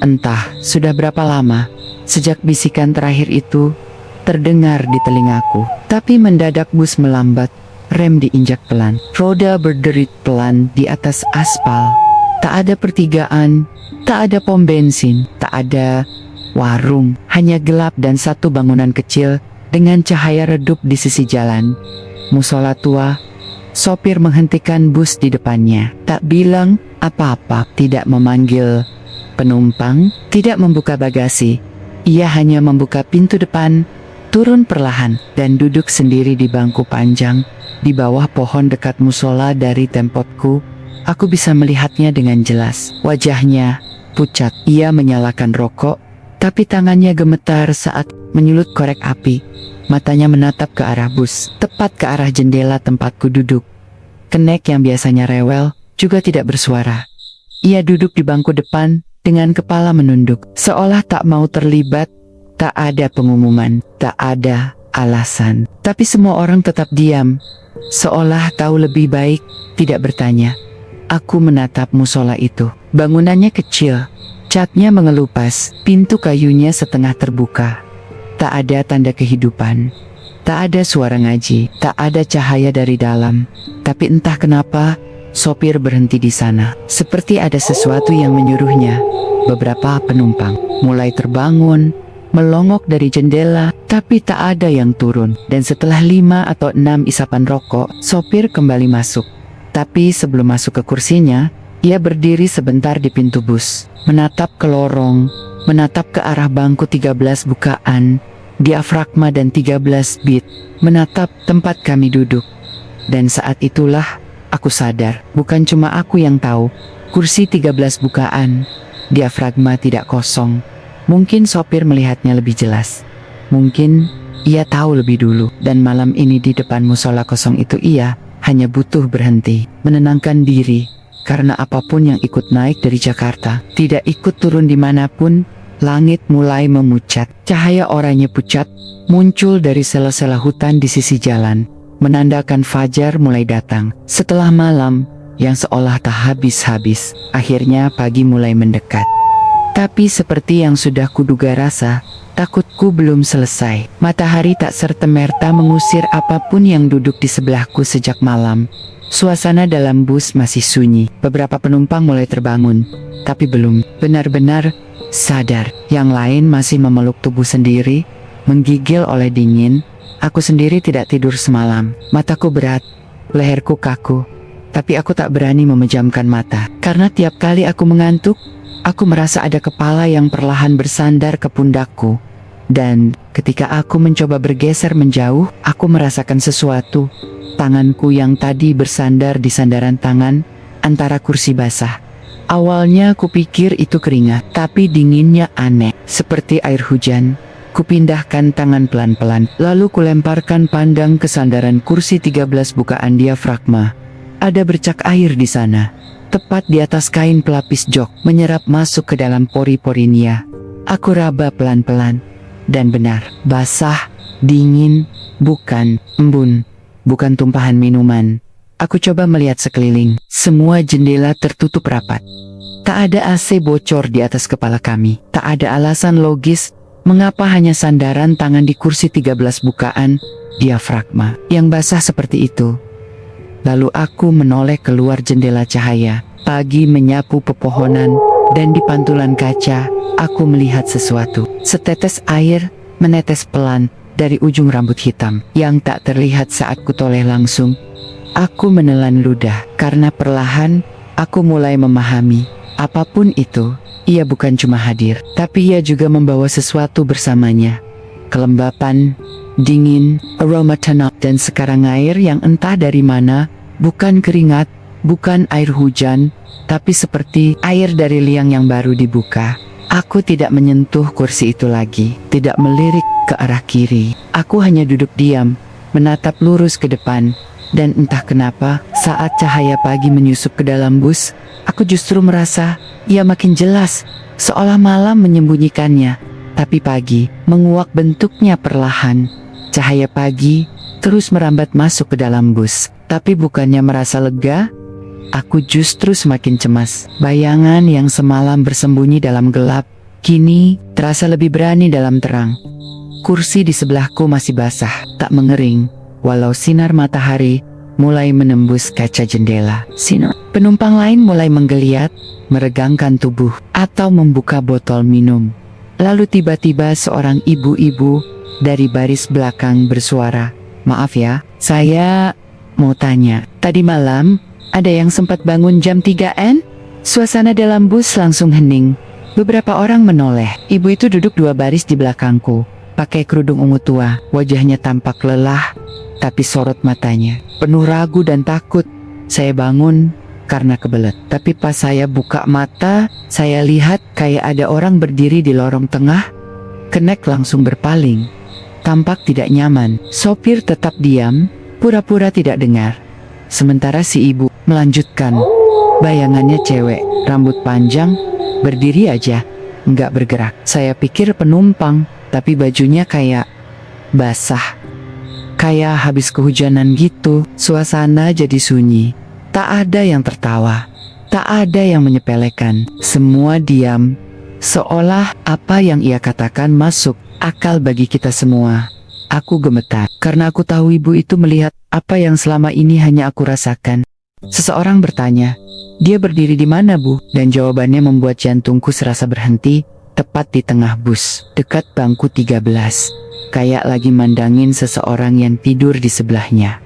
Speaker 2: Entah sudah berapa lama sejak bisikan terakhir itu terdengar di telingaku. Tapi mendadak bus melambat, rem diinjak pelan, roda berderit pelan di atas aspal. Tak ada pertigaan, tak ada pom bensin, tak ada warung, hanya gelap dan satu bangunan kecil dengan cahaya redup di sisi jalan. Musola tua. Sopir menghentikan bus di depannya, tak bilang apa-apa, tidak memanggil penumpang, tidak membuka bagasi. Ia hanya membuka pintu depan, turun perlahan, dan duduk sendiri di bangku panjang di bawah pohon dekat musola. Dari tempatku, aku bisa melihatnya dengan jelas. Wajahnya pucat. Ia menyalakan rokok, tapi tangannya gemetar saat menyulut korek api. Matanya menatap ke arah bus, tepat ke arah jendela tempatku duduk. Kenek yang biasanya rewel juga tidak bersuara. Ia duduk di bangku depan dengan kepala menunduk, seolah tak mau terlibat. Tak ada pengumuman, tak ada alasan. Tapi semua orang tetap diam, seolah tahu lebih baik tidak bertanya. Aku menatap musola itu. Bangunannya kecil, catnya mengelupas, pintu kayunya setengah terbuka. Tak ada tanda kehidupan, tak ada suara ngaji, tak ada cahaya dari dalam. Tapi entah kenapa, sopir berhenti di sana, seperti ada sesuatu yang menyuruhnya. Beberapa penumpang mulai terbangun, melongok dari jendela, tapi tak ada yang turun. Dan setelah 5 atau 6 isapan rokok, sopir kembali masuk. Tapi sebelum masuk ke kursinya, ia berdiri sebentar di pintu bus, menatap ke lorong, menatap ke arah bangku 13 bukaan, diafragma dan 13 bit, menatap tempat kami duduk. Dan saat itulah aku sadar, bukan cuma aku yang tahu, kursi 13 bukaan, diafragma tidak kosong. Mungkin sopir melihatnya lebih jelas. Mungkin ia tahu lebih dulu, dan malam ini di depan musola kosong itu ia hanya butuh berhenti, menenangkan diri. Karena apapun yang ikut naik dari Jakarta, tidak ikut turun dimanapun. Langit mulai memucat, cahaya oranye pucat muncul dari sela-sela hutan di sisi jalan, menandakan fajar mulai datang. Setelah malam yang seolah tak habis-habis, akhirnya pagi mulai mendekat. Tapi seperti yang sudah kuduga, rasa takutku belum selesai. Matahari tak serta-merta mengusir apapun yang duduk di sebelahku sejak malam. Suasana dalam bus masih sunyi. Beberapa penumpang mulai terbangun, tapi belum benar-benar sadar. Yang lain masih memeluk tubuh sendiri, menggigil oleh dingin. Aku sendiri tidak tidur semalam. Mataku berat, leherku kaku, tapi aku tak berani memejamkan mata. Karena tiap kali aku mengantuk, Aku merasa ada kepala yang perlahan bersandar ke pundakku. Dan ketika aku mencoba bergeser menjauh, aku merasakan sesuatu. Tanganku yang tadi bersandar di sandaran tangan antara kursi basah. Awalnya kupikir itu keringat, tapi dinginnya aneh, seperti air hujan. Kupindahkan tangan pelan-pelan, lalu kulemparkan pandang ke sandaran kursi 13 bukaan diafragma. Ada bercak air di sana, tepat di atas kain pelapis jok, menyerap masuk ke dalam pori-pori Nia. Aku raba pelan-pelan, dan benar, basah, dingin, bukan embun, bukan tumpahan minuman. Aku coba melihat sekeliling, semua jendela tertutup rapat. Tak ada AC bocor di atas kepala kami, tak ada alasan logis mengapa hanya sandaran tangan di kursi 13 bukaan diafragma yang basah seperti itu. Lalu aku menoleh keluar jendela cahaya. Pagi menyapu pepohonan, dan di pantulan kaca, aku melihat sesuatu. Setetes air menetes pelan dari ujung rambut hitam yang tak terlihat saat kutoleh langsung. Aku menelan ludah karena perlahan aku mulai memahami. Apapun itu, ia bukan cuma hadir, tapi ia juga membawa sesuatu bersamanya. Kelembapan, dingin, aroma tanah, dan sekarang air yang entah dari mana, bukan keringat, bukan air hujan, tapi seperti air dari liang yang baru dibuka. Aku tidak menyentuh kursi itu lagi, tidak melirik ke arah kiri. Aku hanya duduk diam, menatap lurus ke depan. Dan entah kenapa, saat cahaya pagi menyusup ke dalam bus, aku justru merasa ia makin jelas, seolah malam menyembunyikannya. Tapi pagi menguak bentuknya perlahan. Cahaya pagi terus merambat masuk ke dalam bus. Tapi bukannya merasa lega, aku justru semakin cemas. Bayangan yang semalam bersembunyi dalam gelap, kini terasa lebih berani dalam terang. Kursi di sebelahku masih basah, tak mengering. Walau sinar matahari mulai menembus kaca jendela. Penumpang lain mulai menggeliat, meregangkan tubuh, atau membuka botol minum. Lalu tiba-tiba seorang ibu-ibu dari baris belakang bersuara, "Maaf ya, saya mau tanya, tadi malam ada yang sempat bangun jam 3-an?" Suasana dalam bus langsung hening. Beberapa orang menoleh. Ibu itu duduk 2 baris di belakangku, pakai kerudung ungu tua, wajahnya tampak lelah, tapi sorot matanya penuh ragu dan takut. Saya bangun karena kebelet, tapi pas saya buka mata, saya lihat kayak ada orang berdiri di lorong tengah. Kenek langsung berpaling, tampak tidak nyaman. Sopir tetap diam, pura-pura tidak dengar. Sementara si ibu melanjutkan. Bayangannya cewek, rambut panjang, berdiri aja, nggak bergerak. Saya pikir penumpang, tapi bajunya kayak basah, kayak habis kehujanan gitu. Suasana jadi sunyi. Tak ada yang tertawa, tak ada yang menyepelekan. Semua diam, seolah apa yang ia katakan masuk akal bagi kita semua. Aku gemetar, karena aku tahu ibu itu melihat apa yang selama ini hanya aku rasakan. Seseorang bertanya, "Dia berdiri di mana, Bu?" Dan jawabannya membuat jantungku serasa berhenti, tepat di tengah bus, dekat bangku 13. Kayak lagi mandangin seseorang yang tidur di sebelahnya.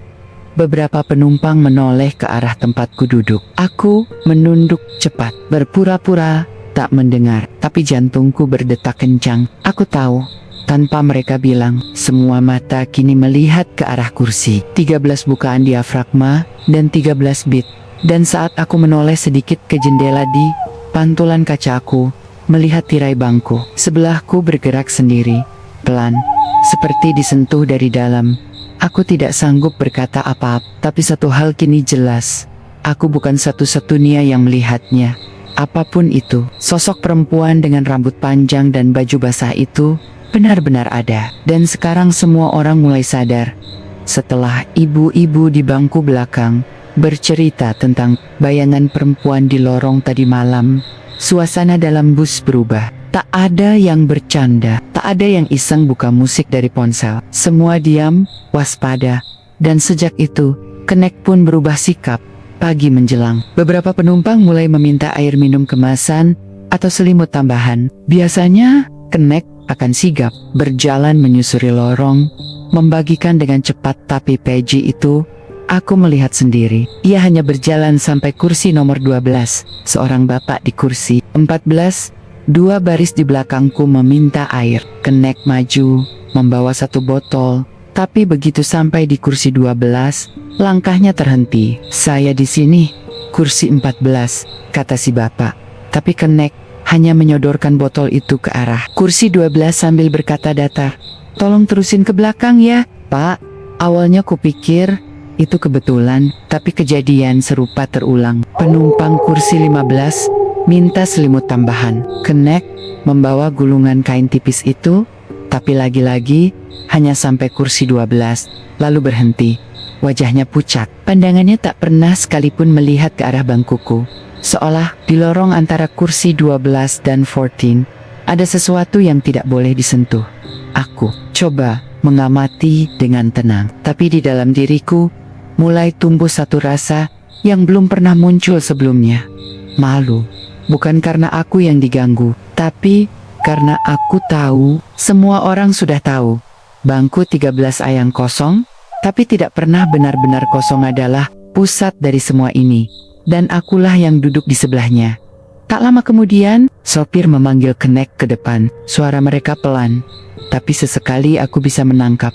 Speaker 2: Beberapa penumpang menoleh ke arah tempatku duduk. Aku menunduk cepat, berpura-pura tak mendengar, tapi jantungku berdetak kencang. Aku tahu, tanpa mereka bilang, semua mata kini melihat ke arah kursi. 13 bukaan diafragma dan 13 bit. Dan saat aku menoleh sedikit ke jendela di pantulan kaca, aku melihat tirai bangku sebelahku bergerak sendiri, pelan, seperti disentuh dari dalam. Aku tidak sanggup berkata apa-apa, tapi satu hal kini jelas. Aku bukan satu-satunya yang melihatnya. Apapun itu, sosok perempuan dengan rambut panjang dan baju basah itu benar-benar ada. Dan sekarang semua orang mulai sadar. Setelah ibu-ibu di bangku belakang bercerita tentang bayangan perempuan di lorong tadi malam, suasana dalam bus berubah. Tak ada yang bercanda, tak ada yang iseng buka musik dari ponsel. Semua diam, waspada. Dan sejak itu, Kenek pun berubah sikap. Pagi menjelang, beberapa penumpang mulai meminta air minum kemasan atau selimut tambahan. Biasanya, Kenek akan sigap, berjalan menyusuri lorong, membagikan dengan cepat, tapi Peggy itu Aku melihat sendiri. Ia hanya berjalan sampai kursi nomor 12. Seorang bapak di kursi 14. Dua baris di belakangku meminta air. Kenek maju, membawa satu botol. Tapi begitu sampai di kursi 12, langkahnya terhenti. Saya di sini, kursi 14, kata si bapak. Tapi Kenek hanya menyodorkan botol itu ke arah kursi 12 sambil berkata datar, "Tolong terusin ke belakang ya, Pak." Awalnya kupikir itu kebetulan, tapi kejadian serupa terulang. Penumpang kursi 15 minta selimut tambahan. Kenek membawa gulungan kain tipis itu, tapi lagi-lagi hanya sampai kursi 12, lalu berhenti. Wajahnya pucat, pandangannya tak pernah sekalipun melihat ke arah bangkuku. Seolah di lorong antara kursi 12 dan 14, ada sesuatu yang tidak boleh disentuh. Aku coba mengamati dengan tenang, tapi di dalam diriku mulai tumbuh satu rasa yang belum pernah muncul sebelumnya. Malu, bukan karena aku yang diganggu, tapi karena aku tahu, semua orang sudah tahu. Bangku 13A yang kosong, tapi tidak pernah benar-benar kosong adalah pusat dari semua ini. Dan akulah yang duduk di sebelahnya. Tak lama kemudian, sopir memanggil Kenek ke depan. Suara mereka pelan, tapi sesekali aku bisa menangkap.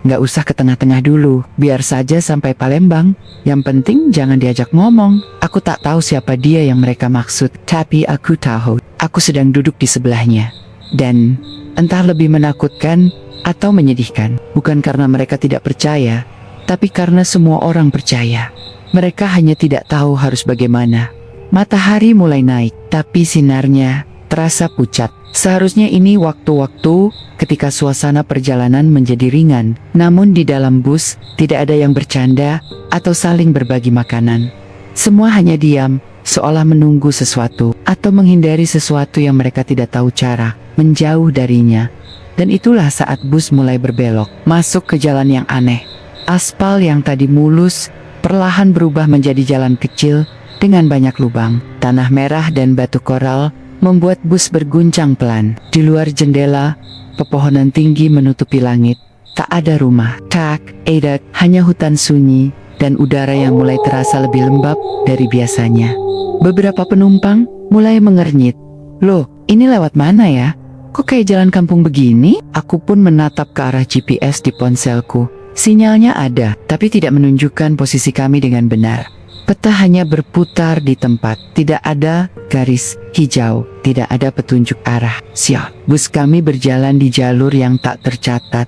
Speaker 2: Nggak usah ke tengah-tengah dulu, biar saja sampai Palembang. Yang penting jangan diajak ngomong. Aku tak tahu siapa dia yang mereka maksud, tapi aku tahu aku sedang duduk di sebelahnya. Dan entah lebih menakutkan atau menyedihkan, bukan karena mereka tidak percaya, tapi karena semua orang percaya. Mereka hanya tidak tahu harus bagaimana. Matahari mulai naik, tapi sinarnya terasa pucat. Seharusnya ini waktu-waktu ketika suasana perjalanan menjadi ringan. Namun di dalam bus tidak ada yang bercanda atau saling berbagi makanan. Semua hanya diam, seolah menunggu sesuatu atau menghindari sesuatu yang mereka tidak tahu cara, menjauh darinya. Dan itulah saat bus mulai berbelok, masuk ke jalan yang aneh. Aspal yang tadi mulus perlahan berubah menjadi jalan kecil dengan banyak lubang. Tanah merah dan batu koral membuat bus berguncang pelan. Di luar jendela, pepohonan tinggi menutupi langit. Tak ada rumah, tak ada, hanya hutan sunyi dan udara yang mulai terasa lebih lembab dari biasanya. Beberapa penumpang mulai mengernyit. "Loh, ini lewat mana ya? Kok kayak jalan kampung begini?" Aku pun menatap ke arah GPS di ponselku. Sinyalnya ada, tapi tidak menunjukkan posisi kami dengan benar. Peta hanya berputar di tempat, tidak ada garis hijau, tidak ada petunjuk arah. Sial, bus kami berjalan di jalur yang tak tercatat.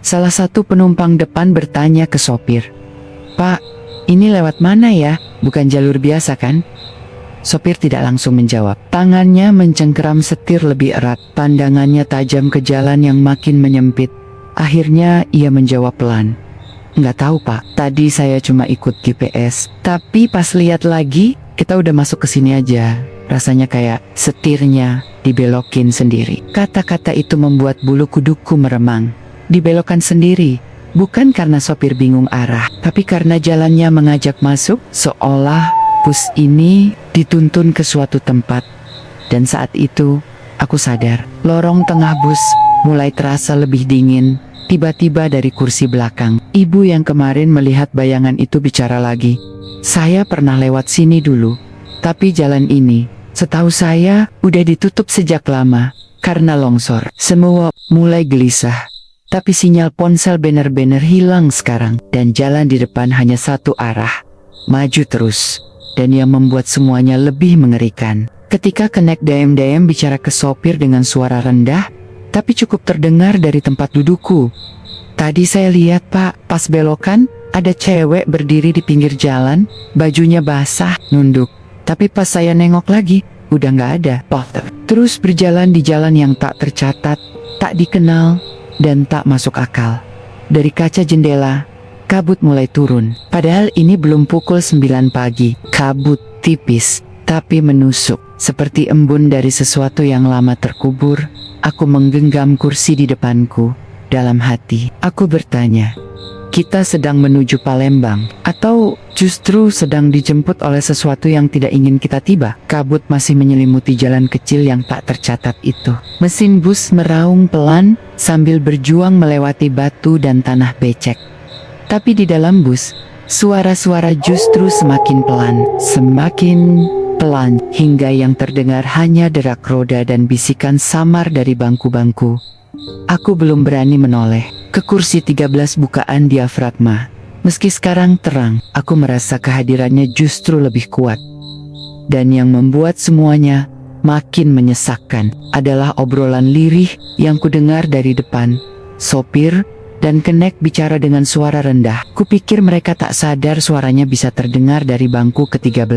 Speaker 2: Salah satu penumpang depan bertanya ke sopir, "Pak, ini lewat mana ya? Bukan jalur biasa kan?" Sopir tidak langsung menjawab. Tangannya mencengkeram setir lebih erat, pandangannya tajam ke jalan yang makin menyempit. Akhirnya ia menjawab pelan, "Nggak tahu Pak, tadi saya cuma ikut GPS. Tapi pas lihat lagi, kita udah masuk ke sini aja. Rasanya kayak setirnya dibelokin sendiri." Kata-kata itu membuat bulu kuduku meremang. Dibelokkan sendiri, bukan karena sopir bingung arah, tapi karena jalannya mengajak masuk, seolah bus ini dituntun ke suatu tempat. Dan saat itu, aku sadar, lorong tengah bus mulai terasa lebih dingin. Tiba-tiba dari kursi belakang, ibu yang kemarin melihat bayangan itu bicara lagi. "Saya pernah lewat sini dulu, tapi jalan ini, setahu saya, udah ditutup sejak lama karena longsor." Semua mulai gelisah, tapi sinyal ponsel benar-benar hilang sekarang. Dan jalan di depan hanya satu arah, maju terus. Dan yang membuat semuanya lebih mengerikan, ketika Kenek dayem-dayem bicara ke sopir dengan suara rendah, tapi cukup terdengar dari tempat dudukku. "Tadi saya lihat Pak, pas belokan, ada cewek berdiri di pinggir jalan, bajunya basah, nunduk. Tapi pas saya nengok lagi, udah nggak ada." Terus berjalan di jalan yang tak tercatat, tak dikenal, dan tak masuk akal. Dari kaca jendela, kabut mulai turun. Padahal ini belum pukul 9 pagi. Kabut tipis, tapi menusuk. Seperti embun dari sesuatu yang lama terkubur. Aku menggenggam kursi di depanku. Dalam hati, aku bertanya, kita sedang menuju Palembang? Atau justru sedang dijemput oleh sesuatu yang tidak ingin kita tiba? Kabut masih menyelimuti jalan kecil yang tak tercatat itu. Mesin bus meraung pelan sambil berjuang melewati batu dan tanah becek. Tapi di dalam bus, Suara-suara justru semakin pelan, hingga yang terdengar hanya derak roda dan bisikan samar dari bangku-bangku. Aku belum berani menoleh ke kursi 13 bukaan diafragma. Meski sekarang terang, aku merasa kehadirannya justru lebih kuat. Dan yang membuat semuanya makin menyesakkan adalah obrolan lirih yang kudengar dari depan. Sopir dan kenek bicara dengan suara rendah. Kupikir mereka tak sadar suaranya bisa terdengar dari bangku ke-13.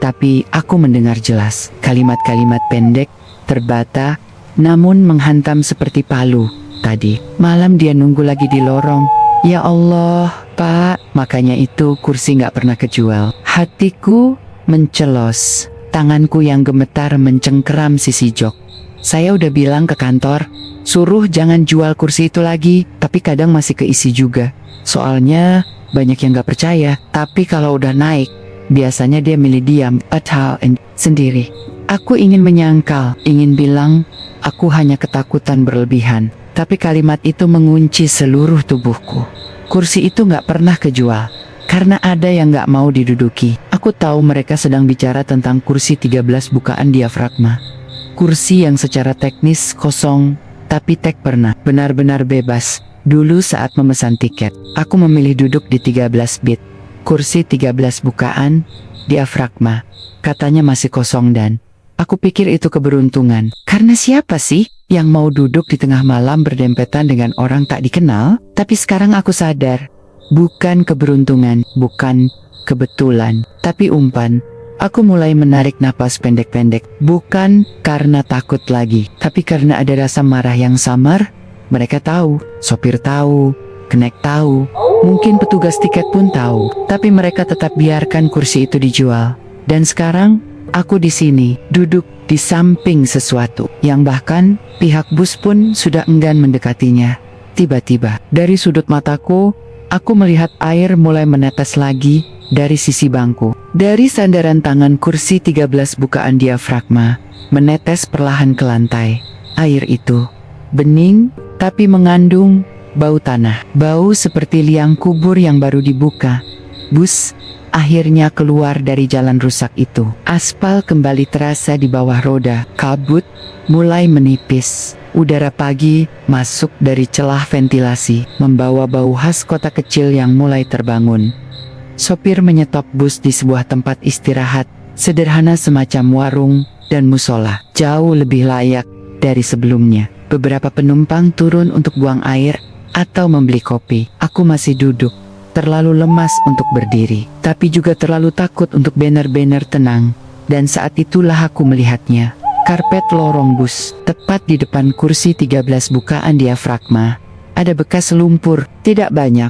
Speaker 2: Tapi aku mendengar jelas. Kalimat-kalimat pendek, terbata, namun menghantam seperti palu. Tadi malam dia nunggu lagi di lorong. Ya Allah, Pak, makanya itu kursi gak pernah kejual. Hatiku mencelos. Tanganku yang gemetar mencengkeram sisi jok. Saya udah bilang ke kantor, suruh jangan jual kursi itu lagi, tapi kadang masih keisi juga. Soalnya banyak yang gak percaya, tapi kalau udah naik, biasanya dia milih diam atau sendiri. Aku ingin menyangkal, ingin bilang, aku hanya ketakutan berlebihan. Tapi kalimat itu mengunci seluruh tubuhku. Kursi itu gak pernah kejual, karena ada yang gak mau diduduki. Aku tahu mereka sedang bicara tentang kursi 13 bukaan diafragma. Kursi yang secara teknis kosong, tapi tek pernah benar-benar bebas. Dulu saat memesan tiket, aku memilih duduk di 13 bit. Kursi 13 bukaan, diafragma. Katanya masih kosong dan aku pikir itu keberuntungan. Karena siapa sih yang mau duduk di tengah malam berdempetan dengan orang tak dikenal? Tapi sekarang aku sadar, bukan keberuntungan, bukan kebetulan, tapi umpan. Aku mulai menarik napas pendek-pendek, bukan karena takut lagi, tapi karena ada rasa marah yang samar. Mereka tahu, sopir tahu, kenek tahu, mungkin petugas tiket pun tahu, tapi mereka tetap biarkan kursi itu dijual. Dan sekarang, aku di sini, duduk di samping sesuatu, yang bahkan pihak bus pun sudah enggan mendekatinya. Tiba-tiba, dari sudut mataku, aku melihat air mulai menetes lagi dari sisi bangku. Dari sandaran tangan kursi 13 bukaan diafragma, menetes perlahan ke lantai. Air itu bening, tapi mengandung bau tanah. Bau seperti liang kubur yang baru dibuka. Bus akhirnya keluar dari jalan rusak itu. Aspal kembali terasa di bawah roda. Kabut mulai menipis. Udara pagi masuk dari celah ventilasi, membawa bau khas kota kecil yang mulai terbangun. Sopir menyetop bus di sebuah tempat istirahat, sederhana semacam warung dan musola, jauh lebih layak dari sebelumnya. Beberapa penumpang turun untuk buang air atau membeli kopi. Aku masih duduk, terlalu lemas untuk berdiri, tapi juga terlalu takut untuk benar-benar tenang. Dan saat itulah aku melihatnya. Karpet lorong bus, tepat di depan kursi 13 bukaan diafragma. Ada bekas lumpur, tidak banyak,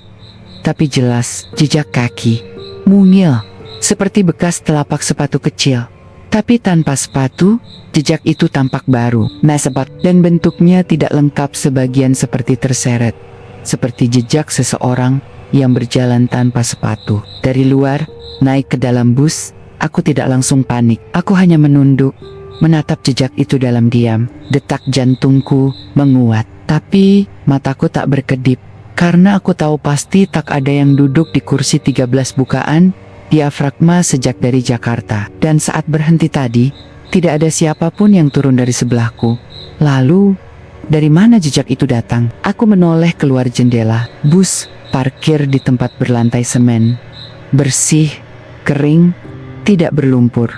Speaker 2: tapi jelas jejak kaki. Mungil, seperti bekas telapak sepatu kecil. Tapi tanpa sepatu, jejak itu tampak baru, mesebat, dan bentuknya tidak lengkap, sebagian seperti terseret. Seperti jejak seseorang yang berjalan tanpa sepatu. Dari luar, naik ke dalam bus, aku tidak langsung panik. Aku hanya menunduk, menatap jejak itu dalam diam. Detak jantungku menguat, tapi mataku tak berkedip. Karena aku tahu pasti tak ada yang duduk di kursi 13 bukaan diafragma sejak dari Jakarta. Dan saat berhenti tadi, tidak ada siapapun yang turun dari sebelahku. Lalu, dari mana jejak itu datang? Aku menoleh keluar jendela. Bus parkir di tempat berlantai semen. Bersih, kering, tidak berlumpur.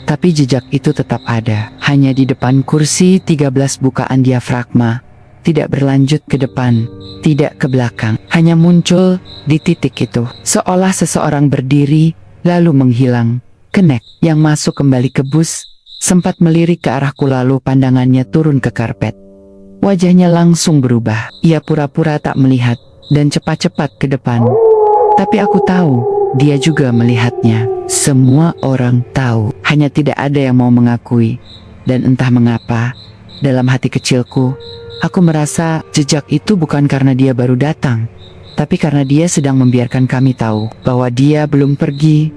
Speaker 2: Tapi jejak itu tetap ada. Hanya di depan kursi 13 bukaan diafragma. Tidak berlanjut ke depan, tidak ke belakang, hanya muncul di titik itu. Seolah seseorang berdiri, lalu menghilang. Kenek yang masuk kembali ke bus, sempat melirik ke arahku, lalu pandangannya turun ke karpet. Wajahnya langsung berubah. Ia pura-pura tak melihat, dan cepat-cepat ke depan. Tapi aku tahu, dia juga melihatnya. Semua orang tahu, hanya tidak ada yang mau mengakui. Dan entah mengapa, dalam hati kecilku, aku merasa jejak itu bukan karena dia baru datang, tapi karena dia sedang membiarkan kami tahu bahwa dia belum pergi.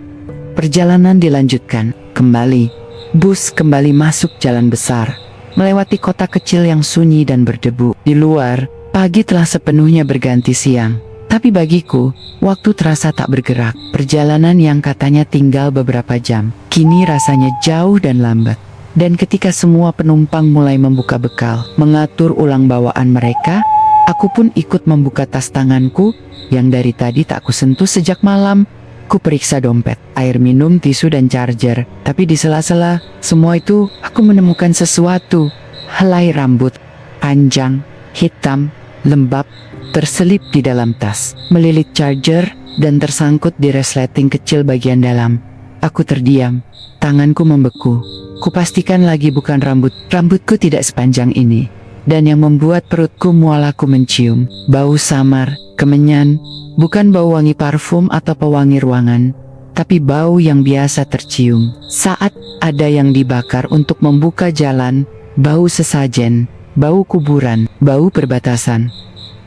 Speaker 2: Perjalanan dilanjutkan kembali. Bus kembali masuk jalan besar, melewati kota kecil yang sunyi dan berdebu. Di luar, pagi telah sepenuhnya berganti siang, Tapi bagiku, waktu terasa tak bergerak. Perjalanan yang katanya tinggal beberapa jam, kini rasanya jauh dan lambat. Dan ketika semua penumpang mulai membuka bekal, mengatur ulang bawaan mereka, aku pun ikut membuka tas tanganku yang dari tadi tak kusentuh sejak malam. Ku periksa dompet, air minum, tisu, dan charger. Tapi di sela-sela semua itu, aku menemukan sesuatu. Helai rambut, panjang, hitam, lembab, terselip di dalam tas. Melilit charger, dan tersangkut di resleting kecil bagian dalam. Aku terdiam, tanganku membeku. Kupastikan lagi bukan rambutku tidak sepanjang ini. Dan yang membuat perutku mual, aku mencium bau samar, kemenyan. Bukan bau wangi parfum atau pewangi ruangan, tapi bau yang biasa tercium saat ada yang dibakar untuk membuka jalan. Bau sesajen, bau kuburan, bau perbatasan.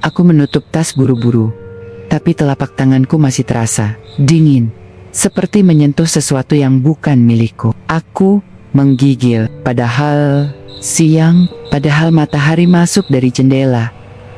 Speaker 2: Aku menutup tas buru-buru, tapi telapak tanganku masih terasa dingin, seperti menyentuh sesuatu yang bukan milikku. Aku menggigil, padahal siang, padahal matahari masuk dari jendela.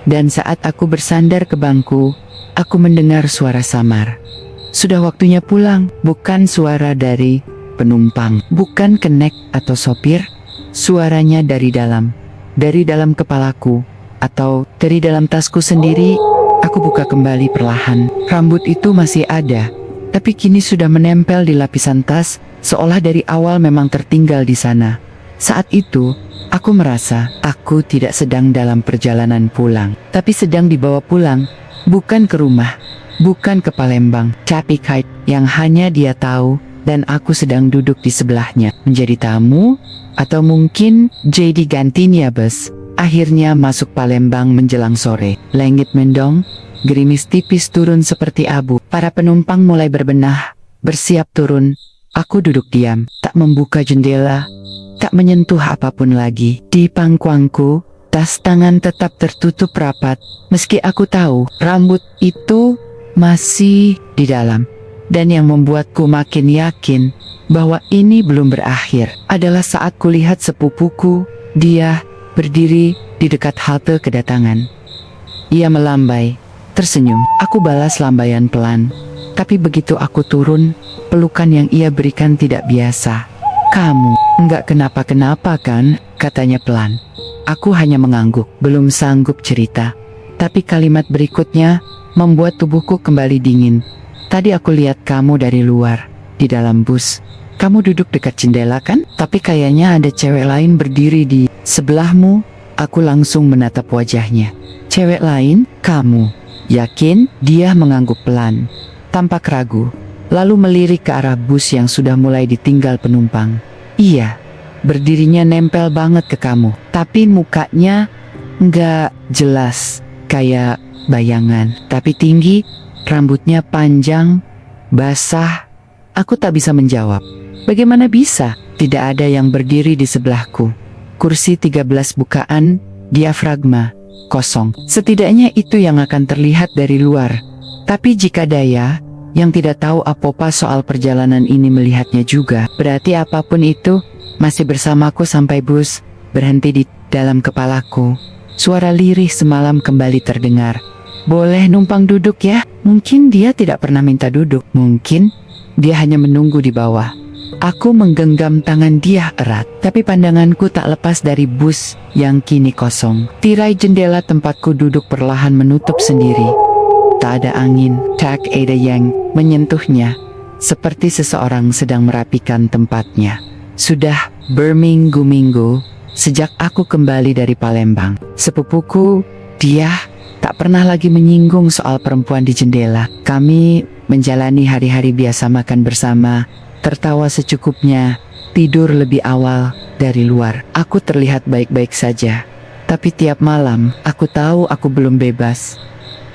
Speaker 2: Dan saat aku bersandar ke bangku, aku mendengar suara samar. Sudah waktunya pulang. Bukan suara dari penumpang, bukan kenek atau sopir. Suaranya dari dalam kepalaku, atau dari dalam tasku sendiri. Aku buka kembali perlahan. Rambut itu masih ada, tapi kini sudah menempel di lapisan tas, seolah dari awal memang tertinggal di sana. Saat itu, aku merasa aku tidak sedang dalam perjalanan pulang, tapi sedang dibawa pulang. Bukan ke rumah, bukan ke Palembang, tapi Kite yang hanya dia tahu, dan aku sedang duduk di sebelahnya, menjadi tamu, atau mungkin jadi gantinya bus. Akhirnya masuk Palembang menjelang sore. Langit mendung, gerimis tipis turun seperti abu. Para penumpang mulai berbenah, bersiap turun. Aku duduk diam, tak membuka jendela, tak menyentuh apapun lagi. Di pangkuanku, tas tangan tetap tertutup rapat, meski aku tahu rambut itu masih di dalam. Dan yang membuatku makin yakin bahwa ini belum berakhir adalah saat kulihat sepupuku. Dia berdiri di dekat halte kedatangan. Ia melambai, tersenyum. Aku balas lambaian pelan. Tapi begitu aku turun, pelukan yang ia berikan tidak biasa. "Kamu enggak kenapa-kenapa kan?" katanya pelan. Aku hanya mengangguk, belum sanggup cerita. Tapi kalimat berikutnya membuat tubuhku kembali dingin. "Tadi aku lihat kamu dari luar, di dalam bus. Kamu duduk dekat jendela kan? Tapi kayaknya ada cewek lain berdiri di sebelahmu." Aku langsung menatap wajahnya. "Cewek lain? Kamu yakin?" Dia mengangguk pelan, tampak ragu, lalu melirik ke arah bus yang sudah mulai ditinggal penumpang. "Iya, berdirinya nempel banget ke kamu, tapi mukanya nggak jelas, kayak bayangan, tapi tinggi, rambutnya panjang, basah." Aku tak bisa menjawab. Bagaimana bisa? Tidak ada yang berdiri di sebelahku. Kursi 13 bukaan, diafragma, kosong. Setidaknya itu yang akan terlihat dari luar. Tapi jika Daya, yang tidak tahu apa-apa soal perjalanan ini melihatnya juga, berarti apapun itu masih bersamaku sampai bus berhenti di dalam kepalaku. Suara lirih semalam kembali terdengar. "Boleh numpang duduk ya?" Mungkin dia tidak pernah minta duduk. Mungkin dia hanya menunggu di bawah. Aku menggenggam tangan dia erat, tapi pandanganku tak lepas dari bus yang kini kosong. Tirai jendela tempatku duduk perlahan menutup sendiri. Tak ada angin, tak ada yang menyentuhnya, seperti seseorang sedang merapikan tempatnya. Sudah berminggu-minggu sejak aku kembali dari Palembang. Sepupuku, dia tak pernah lagi menyinggung soal perempuan di jendela. Kami menjalani hari-hari biasa, makan bersama, tertawa secukupnya, tidur lebih awal dari luar. Aku terlihat baik-baik saja. Tapi tiap malam, aku tahu aku belum bebas.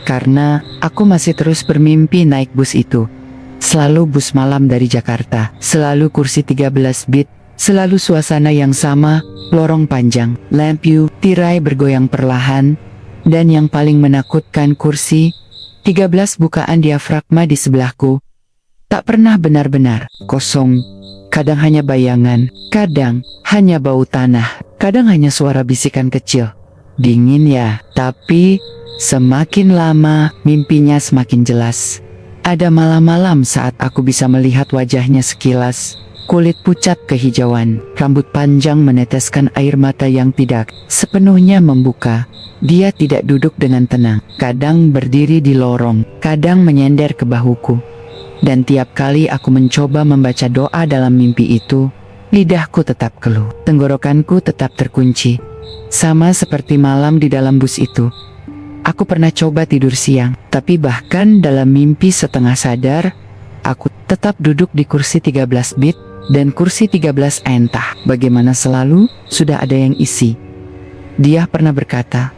Speaker 2: Karena aku masih terus bermimpi naik bus itu. Selalu bus malam dari Jakarta. Selalu kursi 13 bit. Selalu suasana yang sama, lorong panjang, lampu, tirai bergoyang perlahan. Dan yang paling menakutkan, kursi 13 bukaan diafragma di sebelahku tak pernah benar-benar kosong. Kadang hanya bayangan, kadang hanya bau tanah, kadang hanya suara bisikan kecil. Dingin ya, tapi Semakin lama, mimpinya semakin jelas. Ada malam-malam saat aku bisa melihat wajahnya sekilas. Kulit pucat kehijauan, rambut panjang meneteskan air mata yang tidak sepenuhnya membuka. Dia tidak duduk dengan tenang, kadang berdiri di lorong, kadang menyender ke bahuku. Dan tiap kali aku mencoba membaca doa dalam mimpi itu, lidahku tetap keluh, tenggorokanku tetap terkunci. Sama seperti malam di dalam bus itu. Aku pernah coba tidur siang, tapi bahkan dalam mimpi setengah sadar, aku tetap duduk di kursi 13 bit, dan kursi 13 entah bagaimana selalu sudah ada yang isi. Dia pernah berkata,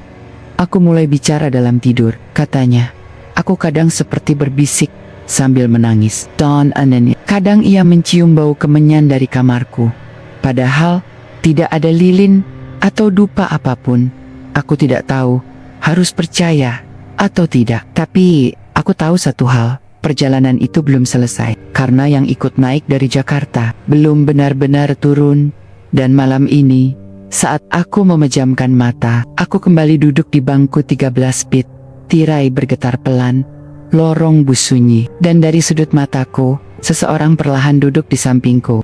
Speaker 2: aku mulai bicara dalam tidur, katanya. Aku kadang seperti berbisik sambil menangis. Kadang ia mencium bau kemenyan dari kamarku. Padahal tidak ada lilin atau dupa apapun. Aku tidak tahu harus percaya atau tidak. Tapi aku tahu satu hal, perjalanan itu belum selesai. Karena yang ikut naik dari Jakarta belum benar-benar turun. Dan malam ini, saat aku memejamkan mata, aku kembali duduk di bangku 13 bit. Tirai bergetar pelan, lorong bus sunyi, dan dari sudut mataku, seseorang perlahan duduk di sampingku.